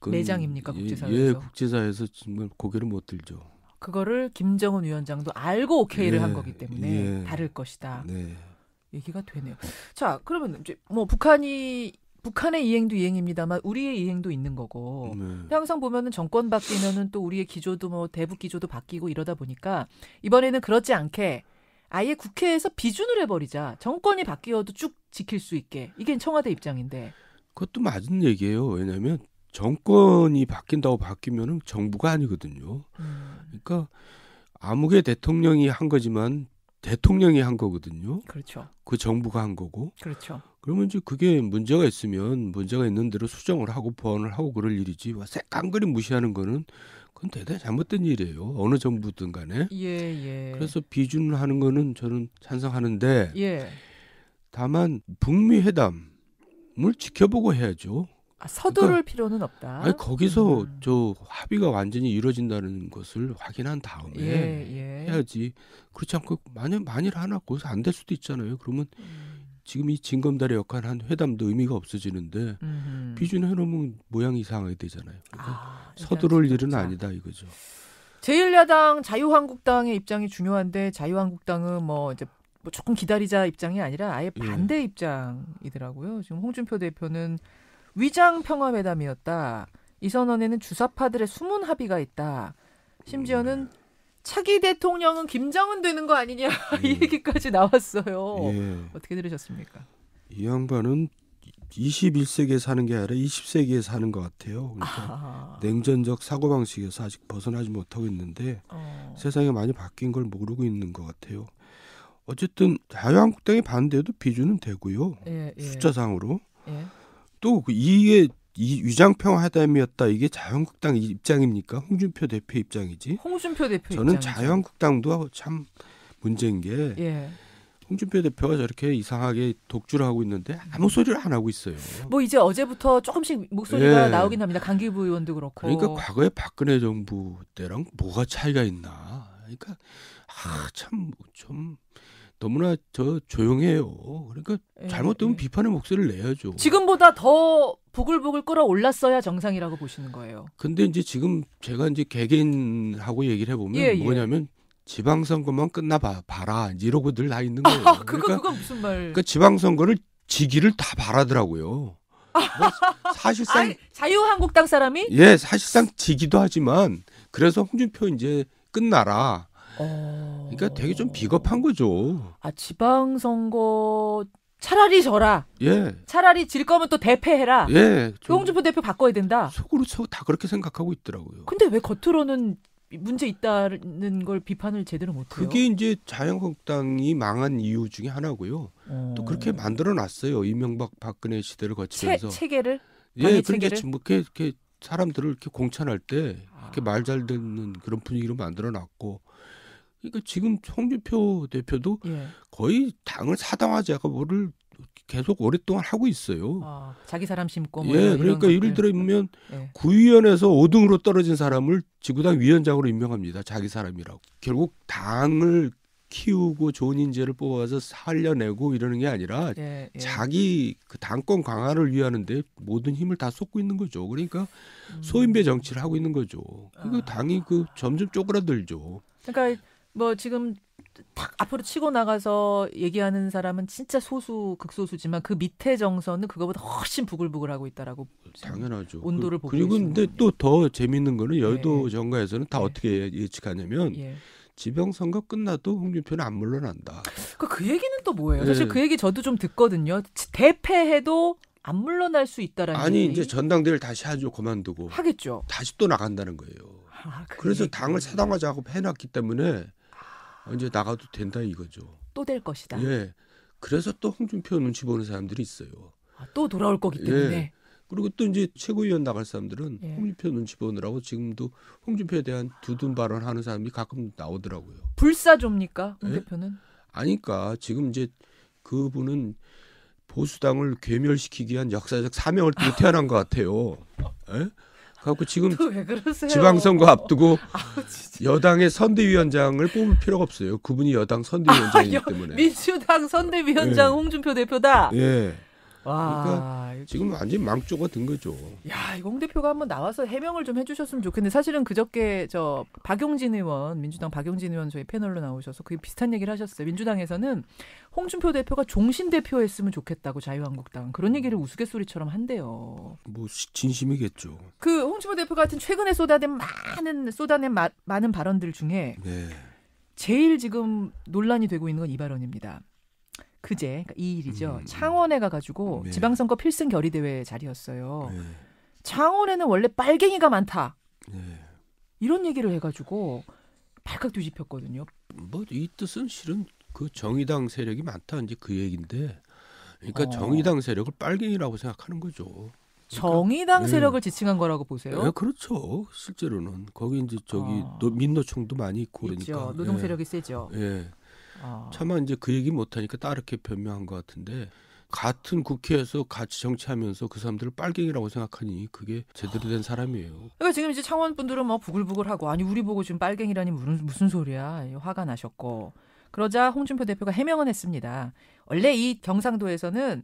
[SPEAKER 2] 매장입니까 국제사회에서?
[SPEAKER 11] 국제사회에서 정말 고개를 못 들죠.
[SPEAKER 2] 그거를 김정은 위원장도 알고 오케이를 한 거기 때문에 다를 것이다. 얘기가 되네요. 자, 그러면 이제 뭐 북한의 이행도 이행입니다만 우리의 이행도 있는 거고 항상 보면은 정권 바뀌면은 또 우리의 기조도 뭐 대북 기조도 바뀌고 이러다 보니까 이번에는 그렇지 않게 아예 국회에서 비준을 해버리자. 정권이 바뀌어도 쭉 지킬 수 있게. 이게 청와대 입장인데.
[SPEAKER 11] 그것도 맞은 얘기예요. 왜냐하면 정권이 바뀐다고 바뀌면은 정부가 아니거든요. 그러니까 아무개 대통령이 한 거지만 대통령이 한 거거든요.
[SPEAKER 2] 그렇죠.
[SPEAKER 11] 그 정부가 한 거고.
[SPEAKER 2] 그렇죠.
[SPEAKER 11] 그러면 이제 그게 문제가 있으면 문제가 있는 대로 수정을 하고 보완을 하고 그럴 일이지. 깐그리 무시하는 거는 그건 대단히 잘못된 일이에요. 어느 정부든 간에.
[SPEAKER 2] 예.
[SPEAKER 11] 그래서 비준을 하는 거는 저는 찬성하는데
[SPEAKER 2] 예.
[SPEAKER 11] 다만 북미 회담을 지켜보고 해야죠.
[SPEAKER 2] 서두를
[SPEAKER 11] 그러니까,
[SPEAKER 2] 필요는 없다.
[SPEAKER 11] 아니, 거기서 저 합의가 완전히 이루어진다는 것을 확인한 다음에 해야지. 그렇지 않고 만일 하나 거기서 안 될 수도 있잖아요. 그러면 지금 이 징검다리 역할을 한 회담도 의미가 없어지는데 비준해놓으면 모양이 이상하게 되잖아요. 그러니까 서두를 일은 아니다 이거죠.
[SPEAKER 2] 제1야당 자유한국당의 입장이 중요한데 자유한국당은 이제 조금 기다리자 입장이 아니라 아예 반대 입장이더라고요. 지금 홍준표 대표는 위장 평화회담이었다. 이 선언에는 주사파들의 숨은 합의가 있다. 심지어는 차기 대통령은 김정은 되는 거 아니냐 이 얘기까지 나왔어요. 어떻게 들으셨습니까?
[SPEAKER 11] 이 양반은 21세기에 사는 게 아니라 20세기에 사는 것 같아요. 그러니까 냉전적 사고방식에서 아직 벗어나지 못하고 있는데 세상이 많이 바뀐 걸 모르고 있는 것 같아요. 어쨌든 자유한국당이 반대해도 비준은 되고요. 숫자상으로. 또 이게 이 위장평화회담이었다. 이게 자유한국당 입장입니까? 홍준표 대표 입장이지.
[SPEAKER 2] 홍준표 대표
[SPEAKER 11] 저는
[SPEAKER 2] 입장이죠.
[SPEAKER 11] 자유한국당도 참 문제인 게 홍준표 대표가 저렇게 이상하게 독주를 하고 있는데 아무 소리를 안 하고 있어요.
[SPEAKER 2] 이제 어제부터 조금씩 목소리가 나오긴 합니다. 강기부 의원도 그렇고.
[SPEAKER 11] 그러니까 과거에 박근혜 정부 때랑 뭐가 차이가 있나. 그러니까 참 좀 너무나 조용해요. 그러니까 잘못되면 비판의 목소리를 내야죠.
[SPEAKER 2] 지금보다 더 보글보글 끓어올랐어야 정상이라고 보시는 거예요.
[SPEAKER 11] 근데 이제 지금 제가 이제 개개인하고 얘기를 해보면 뭐냐면 지방선거만 봐라 이러고들 다 있는 거예요.
[SPEAKER 2] 그거 무슨 말?
[SPEAKER 11] 그러니까 지방선거를 지기를 다 바라더라고요. 사실상
[SPEAKER 2] 자유한국당 사람이?
[SPEAKER 11] 사실상 지기도 하지만 그래서 홍준표 이제 끝나라. 그러니까 되게 좀 비겁한 거죠.
[SPEAKER 2] 지방선거 차라리 져라. 차라리 질 거면 또 대패해라. 홍준표 대표 바꿔야 된다.
[SPEAKER 11] 속으로 다 그렇게 생각하고 있더라고요.
[SPEAKER 2] 근데 왜 겉으로는 문제 있다는 걸 비판을 제대로 못해요?
[SPEAKER 11] 그게 이제 자유한국당이 망한 이유 중에 하나고요. 또 그렇게 만들어놨어요. 이명박 박근혜 시대를 거치면서.
[SPEAKER 2] 체계를?
[SPEAKER 11] 그러니까 이렇게 사람들을 이렇게 공천할 때 이렇게 말 잘 듣는 그런 분위기로 만들어놨고. 그러니까 지금 홍준표 대표도 거의 당을 사당하자가 뭐를 계속 오랫동안 하고 있어요.
[SPEAKER 2] 자기 사람 심고.
[SPEAKER 11] 그러니까 예를 들면 구의원에서 5등으로 떨어진 사람을 지구당 위원장으로 임명합니다. 자기 사람이라고. 결국 당을 키우고 좋은 인재를 뽑아서 살려내고 이러는 게 아니라 자기 그 당권 강화를 위하는데 모든 힘을 다 쏟고 있는 거죠. 그러니까 소인배 정치를 하고 있는 거죠. 그러니까 당이 점점 쪼그라들죠.
[SPEAKER 2] 그러니까 지금 딱 앞으로 치고 나가서 얘기하는 사람은 진짜 극소수지만 그 밑에 정서는 그거보다 훨씬 부글부글하고 있다라고
[SPEAKER 11] 당연하죠.
[SPEAKER 2] 온도를 보고
[SPEAKER 11] 그리고
[SPEAKER 2] 있습니다.
[SPEAKER 11] 근데 또 더 재밌는 거는 여의도 정가에서는 다 어떻게 예측하냐면 지방선거 끝나도 홍준표는 안 물러난다.
[SPEAKER 2] 그 얘기는 또 뭐예요? 사실 그 얘기 저도 좀 듣거든요. 대패해도 안 물러날 수 있다라는 얘기.
[SPEAKER 11] 이제 전당대회를 다시 하죠. 그만두고.
[SPEAKER 2] 하겠죠.
[SPEAKER 11] 다시 또 나간다는 거예요. 그래서 당을 사당하자고 해놨기 때문에 이제 나가도 된다 이거죠.
[SPEAKER 2] 또 될 것이다.
[SPEAKER 11] 그래서 또 홍준표 눈치 보는 사람들이 있어요.
[SPEAKER 2] 또 돌아올 거기 때문에.
[SPEAKER 11] 그리고 또 이제 최고위원 나갈 사람들은 홍준표 눈치 보느라고 지금도 홍준표에 대한 두둔 발언하는 사람이 가끔 나오더라고요.
[SPEAKER 2] 불사조입니까? 홍 대표는?
[SPEAKER 11] 아니까 지금 이제 그분은 보수당을 괴멸시키기 위한 역사적 사명을 띠고 태어난 것 같아요. 그래갖고 지금 지방선거 앞두고 여당의 선대위원장을 뽑을 필요가 없어요. 그분이 여당 선대위원장이기 때문에.
[SPEAKER 2] 민주당 선대위원장 홍준표 대표다.
[SPEAKER 11] 와, 그러니까 지금 완전히 망조가 든 거죠.
[SPEAKER 2] 이거 홍 대표가 한번 나와서 해명을 좀 해주셨으면 좋겠는데 사실은 그저께 박용진 의원, 민주당 박용진 의원 저희 패널로 나오셔서 그게 비슷한 얘기를 하셨어요. 민주당에서는 홍준표 대표가 종신 대표했으면 좋겠다고 자유한국당 그런 얘기를 우스갯소리처럼 한대요.
[SPEAKER 11] 진심이겠죠.
[SPEAKER 2] 홍준표 대표 같은 최근에 쏟아낸 많은 발언들 중에 제일 지금 논란이 되고 있는 건 이 발언입니다. 그제 그러니까 이 일이죠. 창원에 가가지고
[SPEAKER 11] 네.
[SPEAKER 2] 지방선거 필승 결의대회 자리였어요.
[SPEAKER 11] 네.
[SPEAKER 2] 창원에는 원래 빨갱이가 많다.
[SPEAKER 11] 네.
[SPEAKER 2] 이런 얘기를 해가지고 발칵 뒤집혔거든요.
[SPEAKER 11] 뭐 이 뜻은 실은 그 정의당 세력이 많다 이제 그 얘기인데, 그러니까 정의당 세력을 빨갱이라고 생각하는 거죠. 그러니까,
[SPEAKER 2] 정의당 세력을 지칭한 거라고 보세요?
[SPEAKER 11] 네, 그렇죠. 실제로는 거기 이제 저기 민노총도 많이 있고
[SPEAKER 2] 있죠.
[SPEAKER 11] 그러니까
[SPEAKER 2] 노동 세력이 세죠.
[SPEAKER 11] 예. 차마 이제 그 얘기 못하니까 따르게 변명한 것 같은데, 같은 국회에서 같이 정치하면서 그 사람들을 빨갱이라고 생각하니 그게 제대로 된 사람이에요.
[SPEAKER 2] 그러니까 지금 이제 창원 분들은 뭐 부글부글하고 아니 우리 보고 지금 빨갱이라니 무슨 소리야 화가 나셨고 그러자 홍준표 대표가 해명은 했습니다. 원래 이 경상도에서는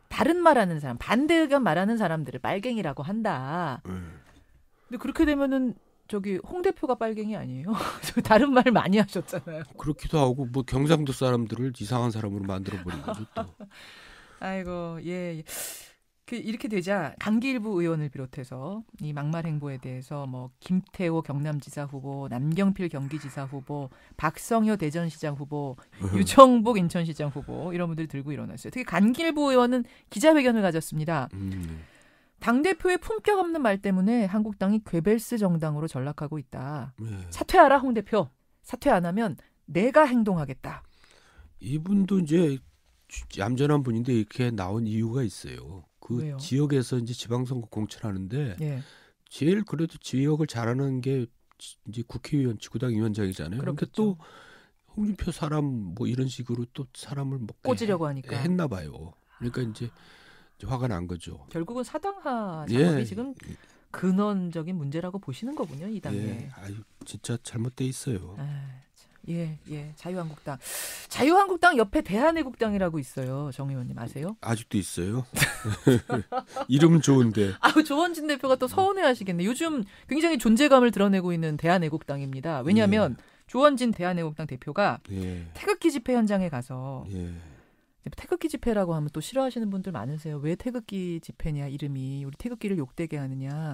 [SPEAKER 2] 다른 말하는 사람 반대 의견 말하는 사람들을 빨갱이라고 한다. 근데 그렇게 되면은 저기 홍 대표가 빨갱이 아니에요? 다른 말 많이 하셨잖아요.
[SPEAKER 11] 그렇기도 하고 뭐 경상도 사람들을 이상한 사람으로 만들어 버린 거죠 또.
[SPEAKER 2] 아이고 예. 이렇게 되자 강기일부 의원을 비롯해서 이 막말 행보에 대해서 뭐 김태호 경남지사 후보, 남경필 경기지사 후보, 박성효 대전시장 후보, 유정복 인천시장 후보 이런 분들 들고 일어났어요. 특히 강기일부 의원은 기자회견을 가졌습니다. 당대표의 품격 없는 말 때문에 한국당이 괴벨스 정당으로 전락하고 있다. 사퇴하라 홍 대표. 사퇴 안 하면 내가 행동하겠다.
[SPEAKER 11] 이분도 이제 얌전한 분인데 이렇게 나온 이유가 있어요. 그
[SPEAKER 2] 왜요?
[SPEAKER 11] 지역에서 이제 지방선거 공천하는데
[SPEAKER 2] 예.
[SPEAKER 11] 제일 그래도 지역을 잘하는 게 이제 국회의원, 지구당 위원장이잖아요. 그러니까 또 홍준표 사람 뭐 이런 식으로 또 사람을 뭐
[SPEAKER 2] 꽂으려고 하니까
[SPEAKER 11] 했나 봐요. 그러니까 이제 화가 난 거죠.
[SPEAKER 2] 결국은 사당화 작업이
[SPEAKER 11] 예.
[SPEAKER 2] 지금 근원적인 문제라고 보시는 거군요, 이 당에.
[SPEAKER 11] 예. 아유, 진짜 잘못돼 있어요.
[SPEAKER 2] 예. 자유한국당. 자유한국당 옆에 대한애국당이라고 있어요. 정 의원님 아세요?
[SPEAKER 11] 아직도 있어요. 이름 좋은데.
[SPEAKER 2] 조원진 대표가 또 서운해하시겠네. 요즘 굉장히 존재감을 드러내고 있는 대한애국당입니다. 왜냐하면 조원진 대한애국당 대표가 태극기 집회 현장에 가서 태극기 집회라고 하면 또 싫어하시는 분들 많으세요. 왜 태극기 집회냐 이름이. 우리 태극기를 욕되게 하느냐.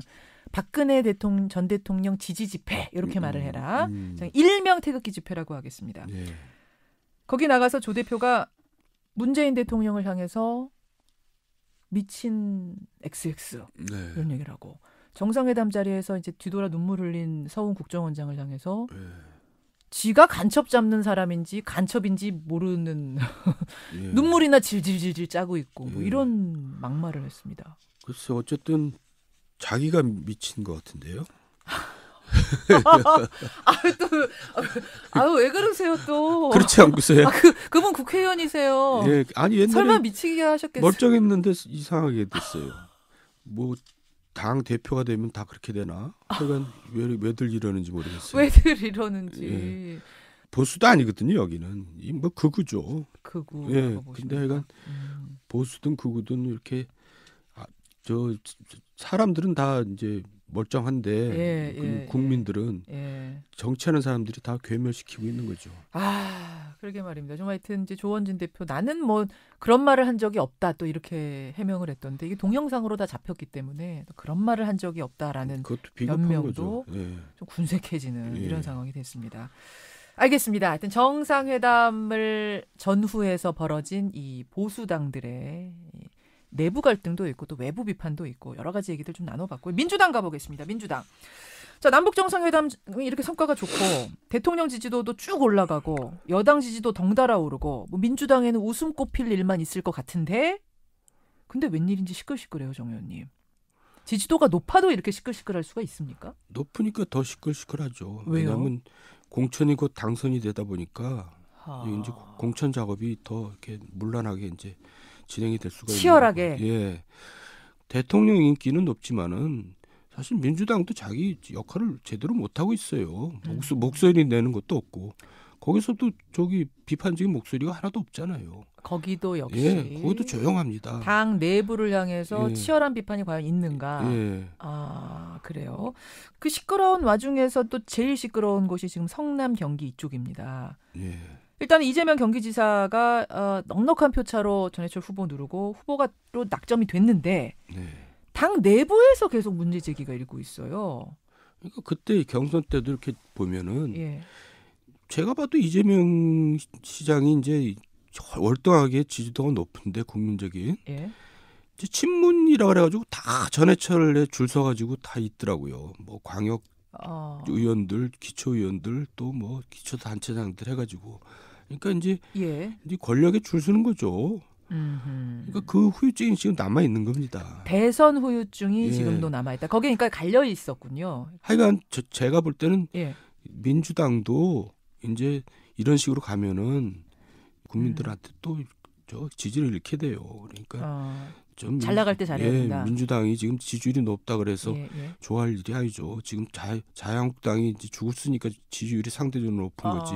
[SPEAKER 2] 박근혜 전 대통령 지지 집회 이렇게 말을 해라. 일명 태극기 집회라고 하겠습니다. 거기 나가서 조 대표가 문재인 대통령을 향해서 미친 XX 이런 얘기를 하고 정상회담 자리에서 이제 뒤돌아 눈물 흘린 서훈 국정원장을 향해서 지가 간첩 잡는 사람인지 간첩인지 모르는 눈물이나 질질질질 짜고 있고 뭐 이런 막말을 했습니다.
[SPEAKER 11] 글쎄 어쨌든 자기가 미친 것 같은데요.
[SPEAKER 2] 왜 그러세요 또?
[SPEAKER 11] 그렇지 않고서요.
[SPEAKER 2] 그분 국회의원이세요.
[SPEAKER 11] 예, 아니 옛날에
[SPEAKER 2] 설마 미치게 하셨겠어요?
[SPEAKER 11] 멀쩡했는데 이상하게 됐어요. 뭐 당 대표가 되면 다 그렇게 되나? 하여간 왜들 이러는지 모르겠어요.
[SPEAKER 2] 왜들 이러는지.
[SPEAKER 11] 예. 보수도 아니거든요 여기는. 뭐 극우죠.
[SPEAKER 2] 극우.
[SPEAKER 11] 예. 근데 하여간 보수든 극우든 이렇게 저 사람들은 다 이제 멀쩡한데 국민들은 정치하는 사람들이 다 괴멸시키고 있는 거죠.
[SPEAKER 2] 그러게 말입니다. 좀 하여튼 이제 조원진 대표 나는 뭐 그런 말을 한 적이 없다 또 이렇게 해명을 했던데 이게 동영상으로 다 잡혔기 때문에 그런 말을 한 적이 없다라는 변명도 좀 군색해지는 이런 상황이 됐습니다. 알겠습니다. 하여튼 정상회담을 전후해서 벌어진 이 보수당들의 내부 갈등도 있고 또 외부 비판도 있고 여러 가지 얘기들 좀 나눠봤고요. 민주당 가보겠습니다. 민주당. 자, 남북 정상회담 이렇게 성과가 좋고 대통령 지지도도 쭉 올라가고 여당 지지도 덩달아 오르고 뭐 민주당에는 웃음 꽃필 일만 있을 것 같은데 근데 웬일인지 시끌시끌해요, 정 의원님. 지지도가 높아도 이렇게 시끌시끌할 수가 있습니까?
[SPEAKER 11] 높으니까 더 시끌시끌하죠.
[SPEAKER 2] 왜요?
[SPEAKER 11] 왜냐하면 공천이 곧 당선이 되다 보니까 이제 공천 작업이 더 이렇게 문란하게 이제 진행이 될 수가
[SPEAKER 2] 치열하게.
[SPEAKER 11] 예. 대통령 인기는 높지만은 사실 민주당도 자기 역할을 제대로 못 하고 있어요. 목소리 내는 것도 없고 거기서도 저기 비판적인 목소리가 하나도 없잖아요.
[SPEAKER 2] 거기도 역시
[SPEAKER 11] 거기도 조용합니다.
[SPEAKER 2] 당 내부를 향해서 치열한 비판이 과연 있는가? 그래요. 그 시끄러운 와중에서 또 제일 시끄러운 곳이 지금 성남 경기 이쪽입니다. 일단 이재명 경기지사가 넉넉한 표차로 전해철 후보 누르고 후보가 또 낙점이 됐는데 당 내부에서 계속 문제 제기가 일고 있어요.
[SPEAKER 11] 그러니까 그때 경선 때도 이렇게 보면은 제가 봐도 이재명 시장이 이제 월등하게 지지도가 높은데 국민적인
[SPEAKER 2] 예.
[SPEAKER 11] 이제 친문이라 그래가지고 다 전해철에 줄 서가지고 다 있더라고요. 뭐 광역 의원들, 기초의원들 또 뭐 기초단체장들 해가지고 그러니까 이제 권력에 줄 서는 거죠. 그러니까 그 후유증이 지금 남아 있는 겁니다.
[SPEAKER 2] 대선 후유증이 지금도 남아 있다. 거기에 그러니까 갈려 있었군요.
[SPEAKER 11] 하여간 제가 볼 때는 민주당도 이제 이런 식으로 가면은 국민들한테 또 저 지지를 잃게 돼요. 그러니까 좀
[SPEAKER 2] 잘 나갈 때 잘해야 된다.
[SPEAKER 11] 민주당이 지금 지지율이 높다 그래서 좋아할 일이 아니죠. 지금 자유한국당이 이제 죽었으니까 지지율이 상대적으로 높은 거지.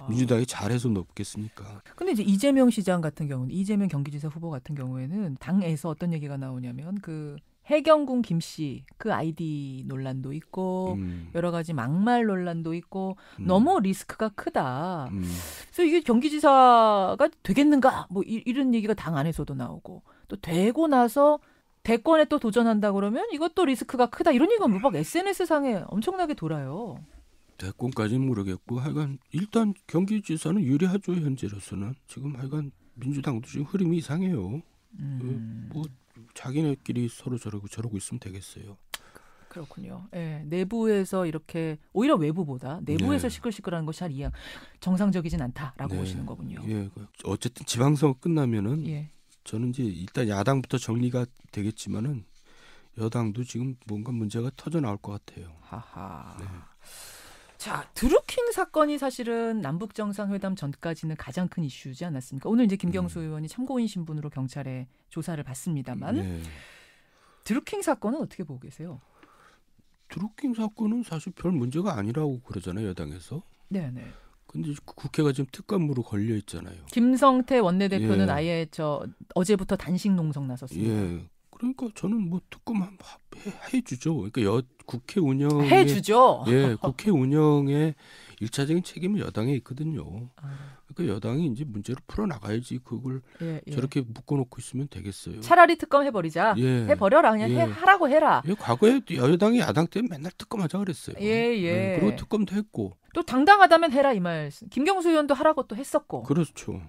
[SPEAKER 11] 민주당이 잘해서 높겠습니까?
[SPEAKER 2] 근데 이제 이재명 시장 같은 경우는 이재명 경기지사 후보 같은 경우에는 당에서 어떤 얘기가 나오냐면 그 해경군 김씨 그 아이디 논란도 있고 여러 가지 막말 논란도 있고 너무 리스크가 크다. 그래서 이게 경기지사가 되겠는가? 뭐 이런 얘기가 당 안에서도 나오고 또 되고 나서 대권에 또 도전한다 그러면 이것도 리스크가 크다. 이런 얘기가 막 SNS상에 엄청나게 돌아요.
[SPEAKER 11] 대권까지는 모르겠고 하여간 일단 경기지사는 유리하죠. 현재로서는. 지금 하여간 민주당도 지금 흐름이 이상해요. 뭐 자기네끼리 서로 저러고 있으면 되겠어요.
[SPEAKER 2] 그렇군요. 예, 내부에서 이렇게 오히려 외부보다 내부에서 시끌시끌하는 것이 잘 정상적이진 않다라고 보시는 거군요.
[SPEAKER 11] 예, 어쨌든 지방선거 끝나면은 저는 이제 일단 야당부터 정리가 되겠지만은 여당도 지금 뭔가 문제가 터져 나올 것 같아요.
[SPEAKER 2] 하하. 네. 자, 드루킹 사건이 사실은 남북 정상회담 전까지는 가장 큰 이슈지 않았습니까? 오늘 이제 김경수 의원이 참고인 신분으로 경찰에 조사를 받습니다만 드루킹 사건은 어떻게 보고 계세요?
[SPEAKER 11] 드루킹 사건은 사실 별 문제가 아니라고 그러잖아요, 여당에서.
[SPEAKER 2] 네네.
[SPEAKER 11] 근데 국회가 지금 특감으로 걸려 있잖아요.
[SPEAKER 2] 김성태 원내대표는 아예 어제부터 단식 농성 나섰습니다.
[SPEAKER 11] 예. 그러니까 저는 뭐 특검 해주죠. 그러니까 국회 운영
[SPEAKER 2] 해주죠.
[SPEAKER 11] 예, 국회 운영의 1차적인 책임은 여당에 있거든요. 그러니까 여당이 이제 문제를 풀어 나가야지 그걸 저렇게 묶어놓고 있으면 되겠어요.
[SPEAKER 2] 차라리 특검 해버리자. 해버려라 그냥 하라고 해라.
[SPEAKER 11] 과거에 여당이 야당 때문에 맨날 특검하자 그랬어요. 그리고 특검도 했고.
[SPEAKER 2] 또 당당하다면 해라 이 말씀. 김경수 의원도 하라고 또 했었고.
[SPEAKER 11] 그렇죠.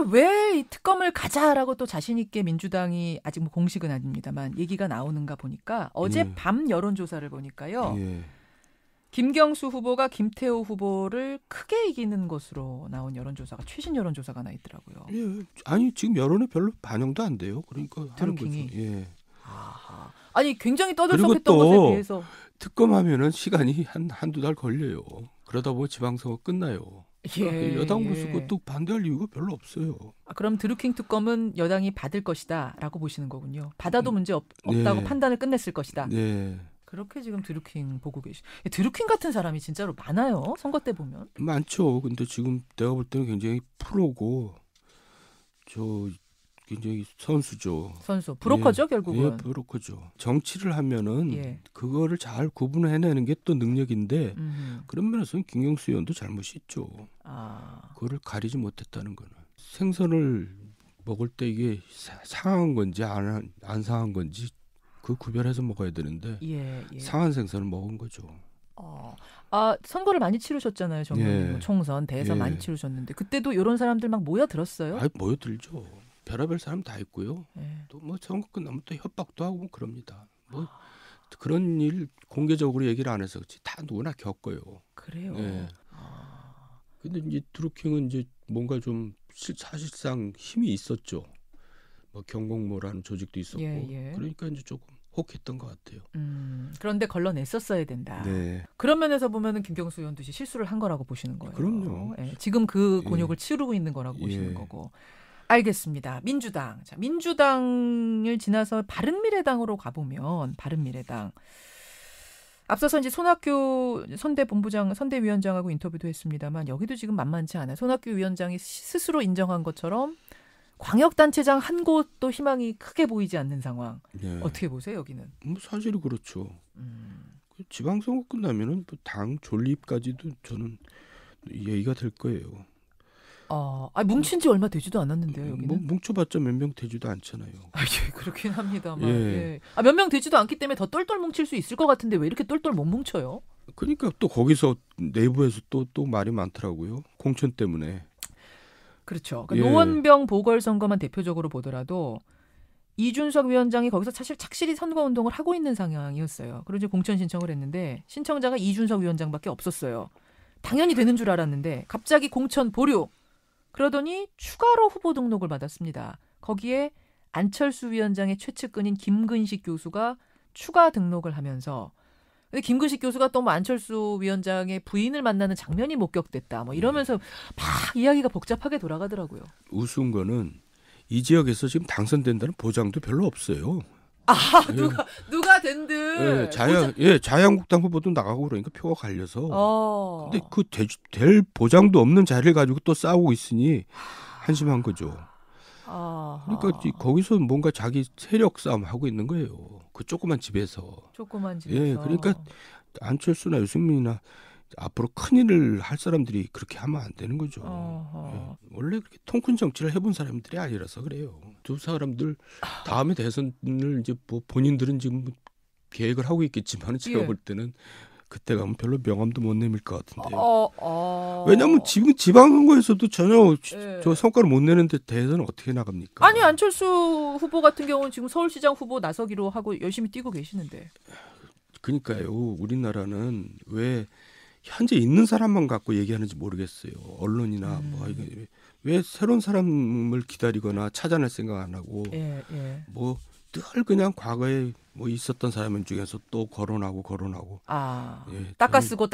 [SPEAKER 2] 왜 이 특검을 가자라고 또 자신 있게 민주당이 아직 뭐 공식은 아닙니다만 얘기가 나오는가 보니까 어제 밤 여론조사를 보니까요. 김경수 후보가 김태호 후보를 크게 이기는 것으로 나온 여론조사가 최신 여론조사가 나 있더라고요.
[SPEAKER 11] 예. 아니 지금 여론에 별로 반영도 안 돼요. 그러니까 하는 거죠. 예.
[SPEAKER 2] 아니 굉장히 떠들썩했던 것에 비해서
[SPEAKER 11] 특검하면은 시간이 한두 달 걸려요. 그러다 보면 지방선거 끝나요. 여당으로서 그것도 반대할 이유가 별로 없어요.
[SPEAKER 2] 그럼 드루킹 특검은 여당이 받을 것이다라고 보시는 거군요. 받아도 문제 없다고 판단을 끝냈을 것이다. 그렇게 지금 드루킹 보고 드루킹 같은 사람이 진짜로 많아요. 선거 때 보면.
[SPEAKER 11] 많죠. 근데 지금 내가 볼 때는 굉장히 프로고 굉장히 선수죠.
[SPEAKER 2] 선수. 브로커죠, 결국은.
[SPEAKER 11] 예, 브로커죠. 정치를 하면은 그거를 잘 구분해내는 게 또 능력인데 그런 면에서는 김경수 의원도 잘못이 있죠. 그거를 가리지 못했다는 거는. 생선을 먹을 때 이게 상한 건지 안 상한 건지 그 구별해서 먹어야 되는데 상한 생선을 먹은 거죠.
[SPEAKER 2] 선거를 많이 치르셨잖아요. 정말 총선, 대선 많이 치르셨는데 그때도 이런 사람들 막 모여들었어요?
[SPEAKER 11] 모여들죠. 별의별 사람 다 있고요. 또 뭐 선거 끝나면 또 협박도 하고 그럽니다. 뭐 그런 일 공개적으로 얘기를 안 해서 그렇지 다 누구나 겪어요.
[SPEAKER 2] 그래요.
[SPEAKER 11] 근데 이제 드루킹은 이제 뭔가 좀 사실상 힘이 있었죠. 뭐 경공모라는 조직도 있었고 그러니까 이제 조금 혹했던 것 같아요.
[SPEAKER 2] 그런데 걸러냈었어야 된다. 그런 면에서 보면은 김경수 의원도 실수를 한 거라고 보시는 거예요.
[SPEAKER 11] 그럼요.
[SPEAKER 2] 지금 그 곤욕을 치르고 있는 거라고 보시는 거고. 알겠습니다. 민주당. 자, 민주당을 지나서 바른미래당으로 가보면 바른미래당. 앞서서 이제 손학규 선대위원장하고 인터뷰도 했습니다만 여기도 지금 만만치 않아요. 손학규 위원장이 스스로 인정한 것처럼 광역단체장 한 곳도 희망이 크게 보이지 않는 상황. 어떻게 보세요, 여기는?
[SPEAKER 11] 뭐 사실은 그렇죠. 지방선거 끝나면은 당 존립까지도 저는 얘기가 될 거예요.
[SPEAKER 2] 뭉친 지 얼마 되지도 않았는데요, 여기는.
[SPEAKER 11] 뭐 뭉쳐봤자 몇 명 되지도 않잖아요.
[SPEAKER 2] 그렇긴 합니다만. 몇 명 되지도 않기 때문에 더 똘똘 뭉칠 수 있을 것 같은데 왜 이렇게 똘똘 못 뭉쳐요?
[SPEAKER 11] 그러니까 또 거기서 내부에서 또 말이 많더라고요. 공천 때문에.
[SPEAKER 2] 그렇죠. 그러니까 노원병 보궐선거만 대표적으로 보더라도 이준석 위원장이 거기서 사실 착실히 선거운동을 하고 있는 상황이었어요. 그리고 이제 공천 신청을 했는데 신청자가 이준석 위원장밖에 없었어요. 당연히 되는 줄 알았는데 갑자기 공천 보류. 그러더니 추가로 후보 등록을 받았습니다. 거기에 안철수 위원장의 최측근인 김근식 교수가 추가 등록을 하면서 근데 김근식 교수가 또 뭐 안철수 위원장의 부인을 만나는 장면이 목격됐다. 뭐 이러면서 막 이야기가 복잡하게 돌아가더라고요.
[SPEAKER 11] 우스운 거는 이 지역에서 지금 당선된다는 보장도 별로 없어요.
[SPEAKER 2] 누가 된들.
[SPEAKER 11] 자유한국당 후보도 나가고 그러니까 표가 갈려서. 근데 그 될 보장도 없는 자리를 가지고 또 싸우고 있으니 한심한 거죠. 그러니까 거기서 뭔가 자기 세력 싸움 하고 있는 거예요. 그 조그만 집에서. 예, 그러니까 안철수나 유승민이나 앞으로 큰일을 할 사람들이 그렇게 하면 안 되는 거죠. 예, 원래 그렇게 통큰 정치를 해본 사람들이 아니라서 그래요. 두 사람들 다음에 대선을 이제 뭐 본인들은 지금 계획을 하고 있겠지만 제가 볼 때는 그때 가면 별로 명함도 못 내밀 것 같은데요. 왜냐하면 지금 지방선거에서도 전혀 저 성과를 못 내는데 대선은 어떻게 나갑니까?
[SPEAKER 2] 아니 안철수 후보 같은 경우는 지금 서울시장 후보 나서기로 하고 열심히 뛰고 계시는데.
[SPEAKER 11] 그러니까요. 우리나라는 왜 현재 있는 사람만 갖고 얘기하는지 모르겠어요. 언론이나 왜 새로운 사람을 기다리거나 찾아낼 생각 안 하고 뭐 늘 그냥 과거에 뭐 있었던 사람 중에서 또 거론하고 닦아쓰고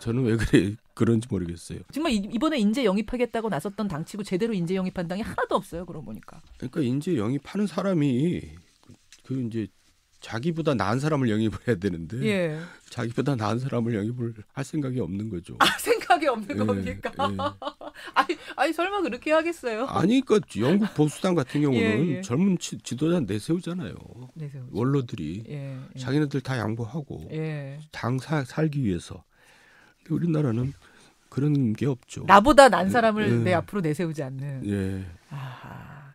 [SPEAKER 11] 저는 왜 그런지 모르겠어요.
[SPEAKER 2] 정말 이번에 인재 영입하겠다고 나섰던 당치고 제대로 인재 영입한 당이 하나도 없어요. 그러고 보니까.
[SPEAKER 11] 그러니까 인재 영입하는 사람이 그 이제 자기보다 나은 사람을 영입을 해야 되는데 자기보다 나은 사람을 영입을 할 생각이 없는 거죠.
[SPEAKER 2] 생각이 없는 겁니까? 아니 설마 그렇게 하겠어요?
[SPEAKER 11] 아니 그러니까 영국 보수당 같은 경우는 젊은 지도자 내세우잖아요. 원로들이 자기네들 다 양보하고 당 살기 위해서. 근데 우리나라는 그런 게 없죠.
[SPEAKER 2] 나보다 난 사람을 내 앞으로 내세우지 않는.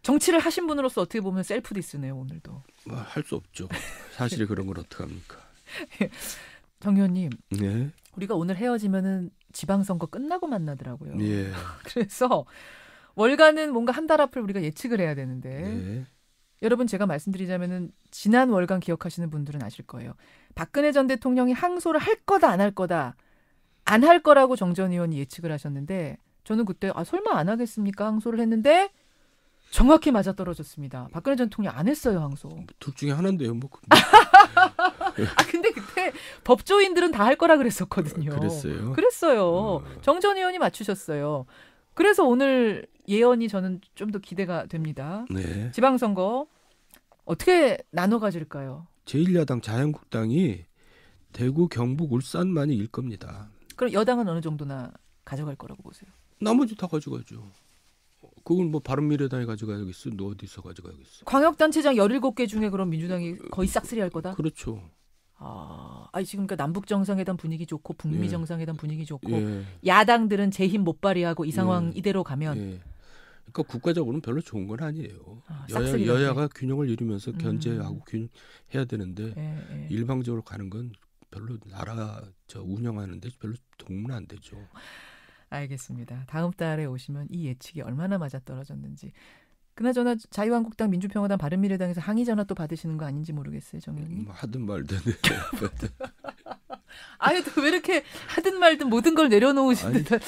[SPEAKER 2] 정치를 하신 분으로서 어떻게 보면 셀프 디스네요, 오늘도.
[SPEAKER 11] 할 수 없죠. 사실이 그런 걸 어떡합니까?
[SPEAKER 2] 정 의원님.
[SPEAKER 11] 네.
[SPEAKER 2] 우리가 오늘 헤어지면은 지방선거 끝나고 만나더라고요. 그래서 월간은 뭔가 한 달 앞을 우리가 예측을 해야 되는데 여러분 제가 말씀드리자면은 지난 월간 기억하시는 분들은 아실 거예요. 박근혜 전 대통령이 항소를 할 거다 안 할 거다. 안 할 거라고 정 전 의원이 예측을 하셨는데 저는 그때 설마 안 하겠습니까? 항소를 했는데 정확히 맞아떨어졌습니다. 박근혜 전 대통령이 안 했어요, 항소.
[SPEAKER 11] 둘 중에 하나인데요.
[SPEAKER 2] 근데 그때 법조인들은 다 할 거라 그랬었거든요. 그랬어요. 정 전 의원이 맞추셨어요. 그래서 오늘 예언이 저는 좀 더 기대가 됩니다. 지방선거 어떻게 나눠 가질까요?
[SPEAKER 11] 제1야당 자유한국당이 대구, 경북, 울산만이 일 겁니다.
[SPEAKER 2] 그럼 여당은 어느 정도나 가져갈 거라고 보세요?
[SPEAKER 11] 나머지 다 가져가죠. 그건 뭐 바른미래당이 가져가야겠어? 너 어디서 가져가야겠어?
[SPEAKER 2] 광역단체장 17개 중에 그럼 민주당이 거의 싹쓸이 할 거다?
[SPEAKER 11] 그렇죠.
[SPEAKER 2] 지금 그러니까 남북 정상회담 분위기 좋고 북미 정상회담 분위기 좋고 야당들은 제 힘 못 발휘하고 이 상황 이대로 가면
[SPEAKER 11] 그러니까 국가적으로는 별로 좋은 건 아니에요. 여야가 균형을 이루면서 견제하고 해야 되는데 일방적으로 가는 건 별로 나라 운영하는데 별로 도움은 안 되죠.
[SPEAKER 2] 알겠습니다. 다음 달에 오시면 이 예측이 얼마나 맞아떨어졌는지. 그나저나 자유한국당, 민주평화당, 바른미래당에서 항의 전화 또 받으시는 거 아닌지 모르겠어요, 정 의원님.
[SPEAKER 11] 하든 말든.
[SPEAKER 2] 또 왜 이렇게 하든 말든 모든 걸 내려놓으시는데.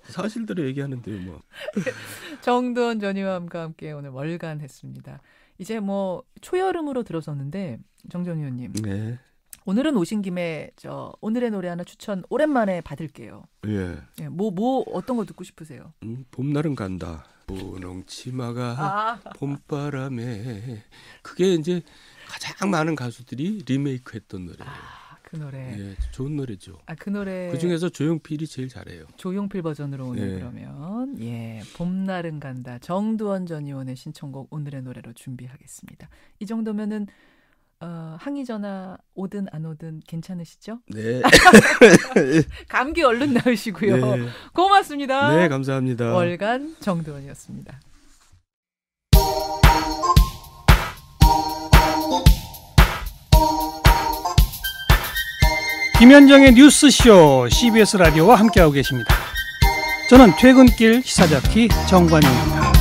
[SPEAKER 11] 사실대로 얘기하는데요, 뭐.
[SPEAKER 2] 정두원 전 의원과 함께 오늘 월간 했습니다. 이제 뭐 초여름으로 들어섰는데 정 전 의원님.
[SPEAKER 11] 네.
[SPEAKER 2] 오늘은 오신 김에 오늘의 노래 하나 추천 오랜만에 받을게요. 뭐 어떤 거 듣고 싶으세요?
[SPEAKER 11] 봄날은 간다. 분홍 치마가 봄바람에. 그게 이제 가장 많은 가수들이 리메이크했던 노래예요.
[SPEAKER 2] 그 노래.
[SPEAKER 11] 좋은 노래죠.
[SPEAKER 2] 그 노래.
[SPEAKER 11] 그 중에서 조용필이 제일 잘해요.
[SPEAKER 2] 조용필 버전으로 오늘 그러면 봄날은 간다. 정두원 전 의원의 신청곡 오늘의 노래로 준비하겠습니다. 이 정도면은. 항의 전화 오든 안 오든 괜찮으시죠?
[SPEAKER 11] 네.
[SPEAKER 2] 감기 얼른 나으시고요. 고맙습니다.
[SPEAKER 11] 네, 감사합니다.
[SPEAKER 2] 월간 정두원이었습니다.
[SPEAKER 12] 김현정의 뉴스쇼 CBS 라디오와 함께하고 계십니다. 저는 퇴근길 시사자키 정관용입니다.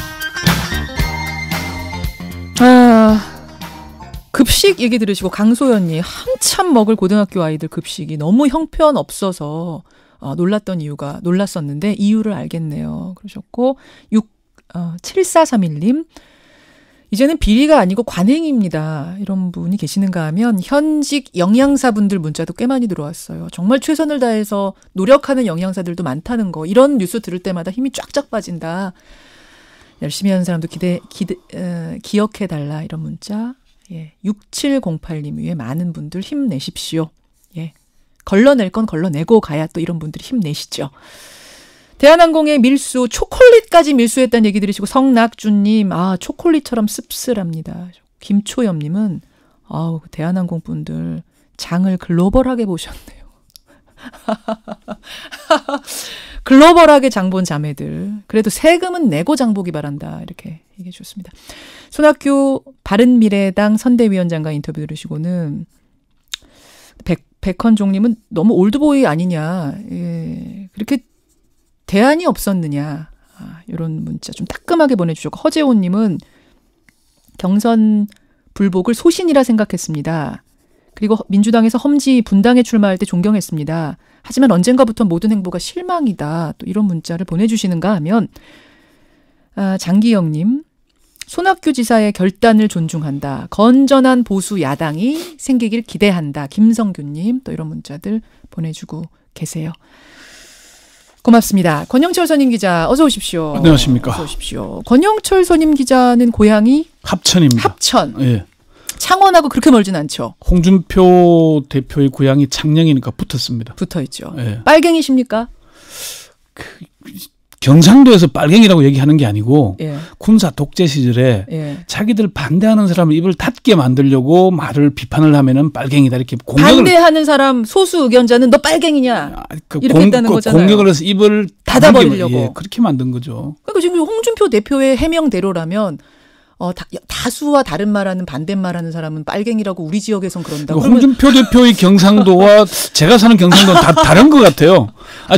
[SPEAKER 2] 급식 얘기 들으시고 강소연님, 한참 먹을 고등학교 아이들 급식이 너무 형편없어서 놀랐었는데 이유를 알겠네요. 그러셨고 7431님, 이제는 비리가 아니고 관행입니다. 이런 분이 계시는가 하면 현직 영양사분들 문자도 꽤 많이 들어왔어요. 정말 최선을 다해서 노력하는 영양사들도 많다는 거. 이런 뉴스 들을 때마다 힘이 쫙쫙 빠진다. 열심히 하는 사람도 기억해달라. 이런 문자. 예, 6708님 위에 많은 분들 힘내십시오. 예, 걸러낼 건 걸러내고 가야 또 이런 분들이 힘내시죠. 대한항공의 밀수, 초콜릿까지 밀수했다는 얘기 들으시고 성낙준님, 초콜릿처럼 씁쓸합니다. 김초엽님은 대한항공 분들 장을 글로벌하게 보셨네요. 글로벌하게 장본 자매들, 그래도 세금은 내고 장보기 바란다, 이렇게 얘기해 주셨습니다. 손학규 바른미래당 선대위원장과 인터뷰 들으시고는 백헌종님은 너무 올드보이 아니냐, 예, 그렇게 대안이 없었느냐, 이런 문자 좀 따끔하게 보내주셨고, 허재호님은 경선 불복을 소신이라 생각했습니다. 그리고 민주당에서 험지 분당에 출마할 때 존경했습니다. 하지만 언젠가부터 모든 행보가 실망이다. 또 이런 문자를 보내주시는가 하면, 장기영님, 손학규 지사의 결단을 존중한다. 건전한 보수 야당이 생기길 기대한다. 김성규님, 또 이런 문자들 보내주고 계세요. 고맙습니다. 권영철 선임 기자, 어서 오십시오.
[SPEAKER 13] 안녕하십니까.
[SPEAKER 2] 어서 오십시오. 권영철 선임 기자는 고향이
[SPEAKER 13] 합천입니다.
[SPEAKER 2] 합천.
[SPEAKER 13] 예.
[SPEAKER 2] 창원하고 그렇게 멀진 않죠.
[SPEAKER 13] 홍준표 대표의 고향이 창녕이니까 붙었습니다.
[SPEAKER 2] 붙어있죠.
[SPEAKER 13] 예.
[SPEAKER 2] 빨갱이십니까?
[SPEAKER 13] 경상도에서 빨갱이라고 얘기하는 게 아니고,
[SPEAKER 2] 예.
[SPEAKER 13] 군사 독재 시절에
[SPEAKER 2] 예.
[SPEAKER 13] 자기들 반대하는 사람을 입을 닫게 만들려고 비판을 하면은 빨갱이다, 이렇게 공격을,
[SPEAKER 2] 반대하는 사람 소수 의견자는 너 빨갱이냐, 이렇게 했다는 거잖아요.
[SPEAKER 13] 공격을 해서 입을
[SPEAKER 2] 닫아버리려고.
[SPEAKER 13] 예, 그렇게 만든 거죠.
[SPEAKER 2] 그러니까 지금 홍준표 대표의 해명대로라면 다수와 다른 말하는 반대말하는 사람은 빨갱이라고 우리 지역에선 그런다고.
[SPEAKER 13] 홍준표 대표의 경상도와 제가 사는 경상도는 다 다른 것 같아요.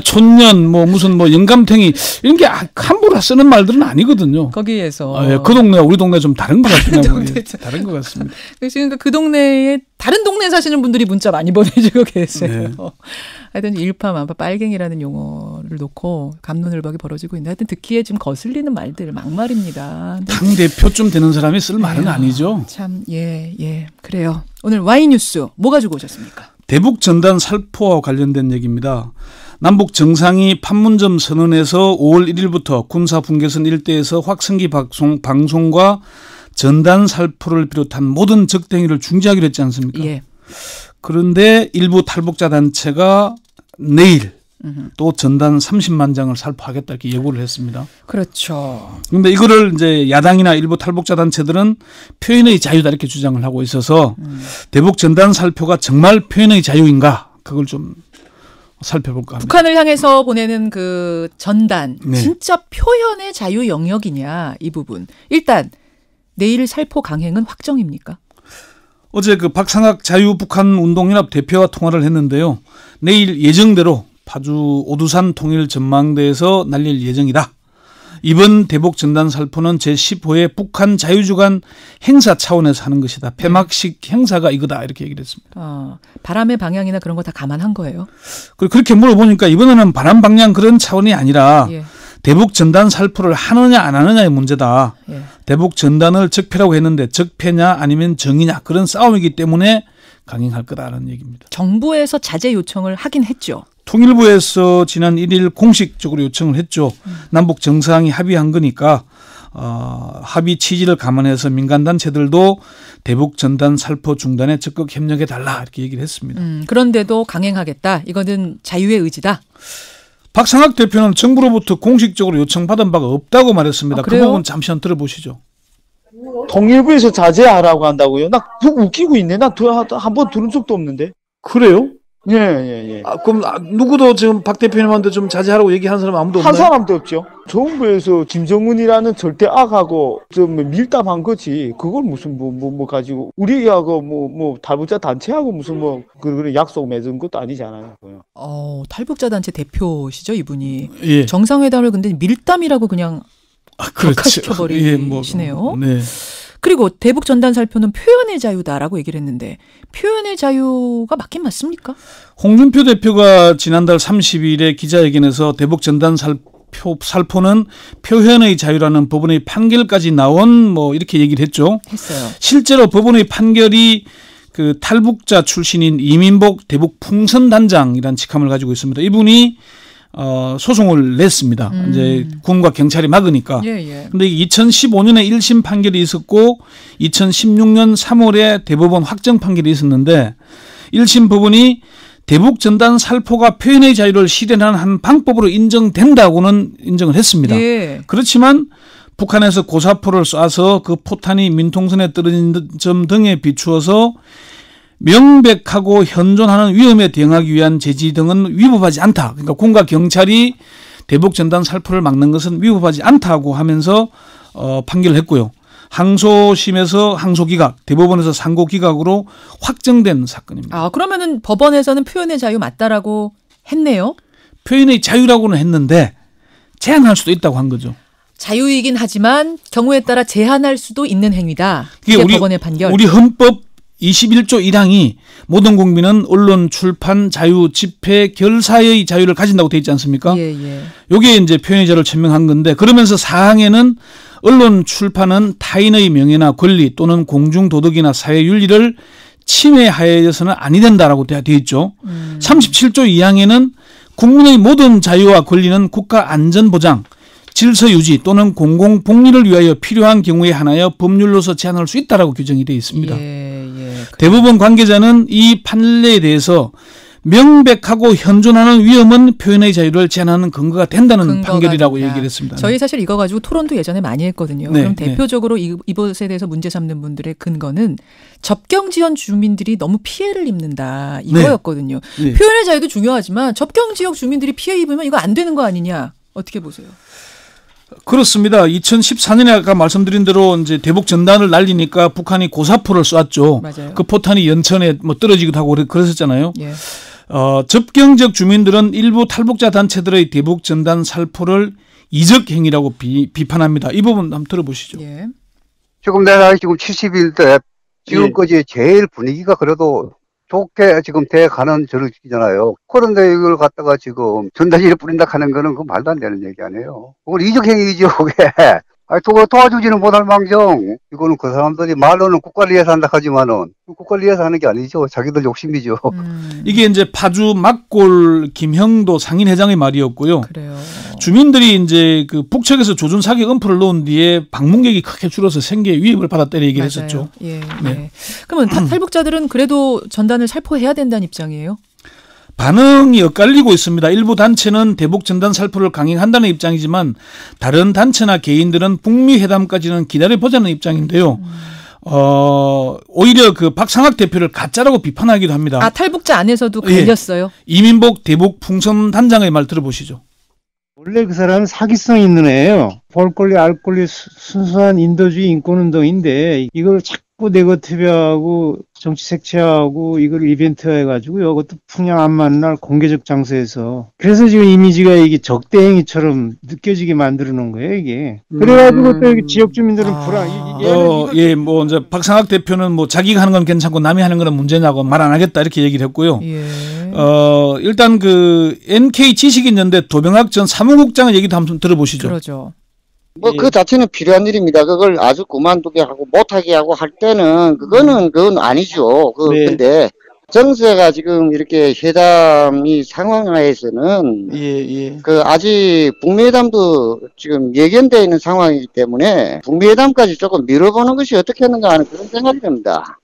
[SPEAKER 13] 촌년, 무슨 영감탱이, 이런 게 함부로 쓰는 말들은 아니거든요.
[SPEAKER 2] 거기에서.
[SPEAKER 13] 예, 그 동네와 우리 동네 좀 다른 것 같습니다. 다른 것 같습니다.
[SPEAKER 2] 그러니까 그 동네에 다른 동네에 사시는 분들이 문자 많이 보내주고 계세요. 네. 하여튼 일파만파 빨갱이라는 용어를 놓고 갑론을박이 벌어지고 있는데, 하여튼 듣기에 좀 거슬리는 말들 막말입니다.
[SPEAKER 13] 당 대표쯤 되는 사람이 쓸 말은 아니죠.
[SPEAKER 2] 참, 예, 그래요. 오늘 Y뉴스 뭐 가지고 오셨습니까?
[SPEAKER 13] 대북 전단 살포와 관련된 얘기입니다. 남북 정상이 판문점 선언에서 5월 1일부터 군사 분계선 일대에서 확성기 방송과 전단 살포를 비롯한 모든 적대행위를 중지하기로 했지 않습니까?
[SPEAKER 2] 예.
[SPEAKER 13] 그런데 일부 탈북자 단체가 내일 또 전단 30만 장을 살포하겠다, 이렇게 예고를 했습니다.
[SPEAKER 2] 그렇죠.
[SPEAKER 13] 그런데 이거를 이제 야당이나 일부 탈북자 단체들은 표현의 자유다, 이렇게 주장을 하고 있어서 대북 전단 살포가 정말 표현의 자유인가, 그걸 좀 살펴볼까 합니다.
[SPEAKER 2] 북한을 향해서 보내는 그 전단,
[SPEAKER 13] 네.
[SPEAKER 2] 진짜 표현의 자유 영역이냐, 이 부분. 일단 내일 살포 강행은 확정입니까?
[SPEAKER 13] 어제 박상학 자유북한운동연합 대표와 통화를 했는데요. 내일 예정대로 파주 오두산 통일전망대에서 날릴 예정이다. 이번 대북 전단 살포는 제15회 북한 자유주간 행사 차원에서 하는 것이다. 폐막식 행사가 이거다, 이렇게 얘기를 했습니다.
[SPEAKER 2] 바람의 방향이나 그런 거 다 감안한 거예요?
[SPEAKER 13] 그렇게 물어보니까 이번에는 바람 방향 그런 차원이 아니라 대북 전단 살포를 하느냐 안 하느냐의 문제다. 대북 전단을 적폐라고 했는데 적폐냐 아니면 정의냐, 그런 싸움이기 때문에 강행할 거다라는 얘기입니다.
[SPEAKER 2] 정부에서 자제 요청을 하긴 했죠.
[SPEAKER 13] 통일부에서 지난 1일 공식적으로 요청을 했죠. 남북 정상이 합의한 거니까 합의 취지를 감안해서 민간단체들도 대북 전단 살포 중단에 적극 협력해달라, 이렇게 얘기를 했습니다.
[SPEAKER 2] 그런데도 강행하겠다. 이거는 자유의 의지다.
[SPEAKER 13] 박상학 대표는 정부로부터 공식적으로 요청받은 바가 없다고 말했습니다. 그 부분 잠시 한번 들어보시죠.
[SPEAKER 14] 통일부에서 자제하라고 한다고요? 나 웃기고 있네. 나 한 번 들은 적도 없는데.
[SPEAKER 13] 그래요?
[SPEAKER 14] 예.
[SPEAKER 13] 그럼 누구도 지금 박 대표님한테 좀 자제하라고 얘기하는 사람 아무도 없나요?
[SPEAKER 14] 한 사람도 없죠. 정부에서 김정은이라는 절대 악하고 좀 밀담한 거지. 그걸 무슨 뭐 가지고 우리하고 뭐 탈북자 단체하고 무슨 그런 약속 맺은 것도 아니잖아요.
[SPEAKER 2] 탈북자 단체 대표시죠, 이분이.
[SPEAKER 13] 예.
[SPEAKER 2] 정상회담을 근데 밀담이라고 그냥 격화시켜버리시네요.
[SPEAKER 13] 네.
[SPEAKER 2] 그리고 대북 전단 살포는 표현의 자유다라고 얘기를 했는데 표현의 자유가 맞긴 맞습니까?
[SPEAKER 13] 홍준표 대표가 지난달 30일에 기자회견에서 대북 전단 살포는 표현의 자유라는 법원의 판결까지 나온 이렇게 얘기를 했죠.
[SPEAKER 2] 했어요.
[SPEAKER 13] 실제로 법원의 판결이 그 탈북자 출신인 이민복 대북 풍선단장이라는 직함을 가지고 있습니다. 이분이 소송을 냈습니다. 이제 군과 경찰이 막으니까. 근데 2015년에 1심 판결이 있었고 2016년 3월에 대법원 확정 판결이 있었는데 1심 법원이 대북 전단 살포가 표현의 자유를 실현하는 한 방법으로 인정된다고는 인정을 했습니다. 그렇지만 북한에서 고사포를 쏴서 그 포탄이 민통선에 떨어진 점 등에 비추어서 명백하고 현존하는 위험에 대응하기 위한 제지 등은 위법하지 않다. 그러니까 군과 경찰이 대북 전단 살포를 막는 것은 위법하지 않다고 하면서 판결을 했고요. 항소심에서 항소기각, 대법원에서 상고기각으로 확정된 사건입니다.
[SPEAKER 2] 그러면은 법원에서는 표현의 자유 맞다라고 했네요.
[SPEAKER 13] 표현의 자유라고는 했는데 제한할 수도 있다고 한 거죠.
[SPEAKER 2] 자유이긴 하지만 경우에 따라 제한할 수도 있는 행위다. 이게 법원의 판결.
[SPEAKER 13] 우리 헌법 21조 1항이 모든 국민은 언론, 출판, 자유, 집회, 결사의 자유를 가진다고 되어 있지 않습니까? 이게 이제 표현의 자유를 천명한 건데 그러면서 4항에는 언론, 출판은 타인의 명예나 권리 또는 공중도덕이나 사회윤리를 침해하여서는 아니 된다라고 되어 있죠. 37조 2항에는 국민의 모든 자유와 권리는 국가 안전보장, 질서 유지 또는 공공복리를 위하여 필요한 경우에 한하여 법률로서 제한할 수 있다라고 규정이 되어 있습니다. 대법원 관계자는 이 판례에 대해서 명백하고 현존하는 위험은 표현의 자유를 제한하는 근거가 된다는 판결이라고 얘기를 했습니다.
[SPEAKER 2] 저희 사실 이거 가지고 토론도 예전에 많이 했거든요. 그럼 대표적으로 이것에 대해서 문제 삼는 분들의 근거는 접경 지역 주민들이 너무 피해를 입는다 이거였거든요. 표현의 자유도 중요하지만 접경 지역 주민들이 피해 입으면 이거 안 되는 거 아니냐. 어떻게 보세요?
[SPEAKER 13] 그렇습니다. 2014년에 아까 말씀드린 대로 이제 대북 전단을 날리니까 북한이 고사포를 쐈죠.
[SPEAKER 2] 맞아요.
[SPEAKER 13] 그 포탄이 연천에 떨어지기도 하고 그랬었잖아요. 접경적 주민들은 일부 탈북자 단체들의 대북 전단 살포를 이적 행위라고 비판합니다. 이 부분 한번 들어보시죠.
[SPEAKER 15] 지금 내가 지금 70일대 지금까지 제일 분위기가 그래도 좋게 지금 돼가는 저렇잖아요. 그런데 이걸 갖다가 지금 전단지를 뿌린다 하는 거는 그 말도 안 되는 얘기 아니에요. 그건 이적행위죠, 그게. 도와주지는 못할 망정. 이거는 그 사람들이 말로는 국가를 위해서 한다 하지만은 국가를 위해서 하는 게 아니죠. 자기들 욕심이죠.
[SPEAKER 13] 이게 이제 파주 막골 김형도 상인회장의 말이었고요.
[SPEAKER 2] 그래요.
[SPEAKER 13] 주민들이 이제 그 북측에서 조준 사격 음포를 놓은 뒤에 방문객이 크게 줄어서 생계 위협을 받았다는 얘기를 했었죠.
[SPEAKER 2] 그러면 탈북자들은 그래도 전단을 살포해야 된다는 입장이에요?
[SPEAKER 13] 반응이 엇갈리고 있습니다. 일부 단체는 대북 전단 살포를 강행한다는 입장이지만 다른 단체나 개인들은 북미 회담까지는 기다려보자는 입장인데요. 오히려 그 박상학 대표를 가짜라고 비판하기도 합니다.
[SPEAKER 2] 탈북자 안에서도 갈렸어요?
[SPEAKER 13] 이민복 대북 풍선 단장의 말 들어보시죠.
[SPEAKER 16] 원래 그 사람은 사기성 있는 애예요. 볼 권리 알 권리 순수한 인도주의 인권운동인데 이걸 자꾸 네거티브하고 정치 색채하고 이걸 이벤트화해가지고 이것도 풍향 안 맞는 날 공개적 장소에서 그래서 지금 이미지가 이게 적대행위처럼 느껴지게 만들어 놓은 거예요 이게. 그래가지고 또 지역 주민들은
[SPEAKER 13] 뭐 이제 박상학 대표는 뭐 자기가 하는 건 괜찮고 남이 하는 건 문제냐고 말 안 하겠다 이렇게 얘기를 했고요. 일단 그 NK 지식인연대 도병학 전 사무국장의 얘기도 한번 들어보시죠.
[SPEAKER 2] 그러죠.
[SPEAKER 17] 그 자체는 필요한 일입니다. 그걸 아주 그만두게 하고 못하게 하고 할 때는 그건 아니죠. 근데 정세가 지금 이렇게 회담이 상황하에서는 그 아직 북미 회담도 지금 예견되어 있는 상황이기 때문에 북미 회담까지 조금 미뤄보는 것이 어떻겠는가 하는 그런 생각이 듭니다.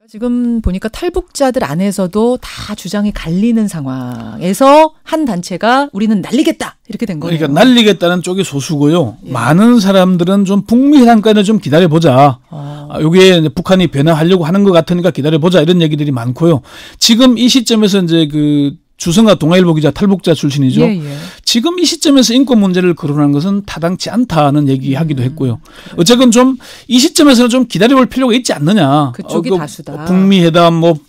[SPEAKER 2] 지금 보니까 탈북자들 안에서도 다 주장이 갈리는 상황에서 한 단체가 우리는 날리겠다 이렇게 된 거예요.
[SPEAKER 13] 그러니까 날리겠다는 쪽이 소수고요. 많은 사람들은 좀 북미 회담까지는 좀 기다려보자. 요게 북한이 변화하려고 하는 것 같으니까 기다려보자 이런 얘기들이 많고요. 지금 이 시점에서 이제 그 주성아 동아일보 기자 탈북자 출신이죠. 지금 이 시점에서 인권 문제를 거론하는 것은 타당치 않다는 얘기하기도 했고요. 어쨌건 좀 이 시점에서는 좀 기다려볼 필요가 있지 않느냐.
[SPEAKER 2] 그쪽이 다수다.
[SPEAKER 13] 북미 회담 뭐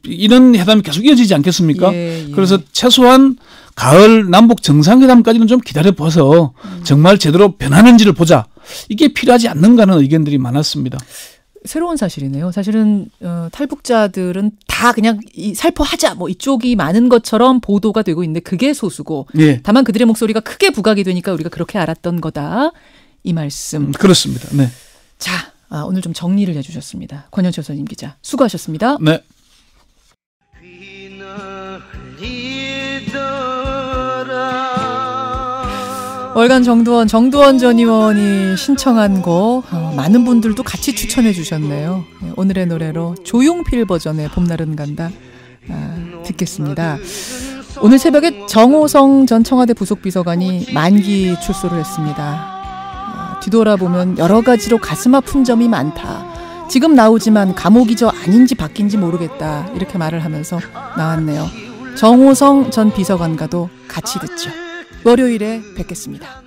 [SPEAKER 13] 이런 회담이 계속 이어지지 않겠습니까? 그래서 최소한 가을 남북 정상회담까지는 좀 기다려봐서 정말 제대로 변하는지를 보자. 이게 필요하지 않는가 하는 의견들이 많았습니다.
[SPEAKER 2] 새로운 사실이네요. 사실은 탈북자들은 다 그냥 살포하자 뭐 이쪽이 많은 것처럼 보도가 되고 있는데 그게 소수고 다만 그들의 목소리가 크게 부각이 되니까 우리가 그렇게 알았던 거다. 이 말씀.
[SPEAKER 13] 그렇습니다. 네.
[SPEAKER 2] 자, 오늘 좀 정리를 해주셨습니다. 권현철 선임 기자 수고하셨습니다.
[SPEAKER 13] 네.
[SPEAKER 2] 월간 정두원 전 의원이 신청한 곡 많은 분들도 같이 추천해 주셨네요. 오늘의 노래로 조용필 버전의 봄날은 간다 듣겠습니다. 오늘 새벽에 정호성 전 청와대 부속비서관이 만기 출소를 했습니다. 뒤돌아보면 여러 가지로 가슴 아픈 점이 많다. 지금 나오지만 감옥이죠 아닌지 바뀐지 모르겠다. 이렇게 말을 하면서 나왔네요. 정호성 전 비서관과도 같이 듣죠. 월요일에 뵙겠습니다.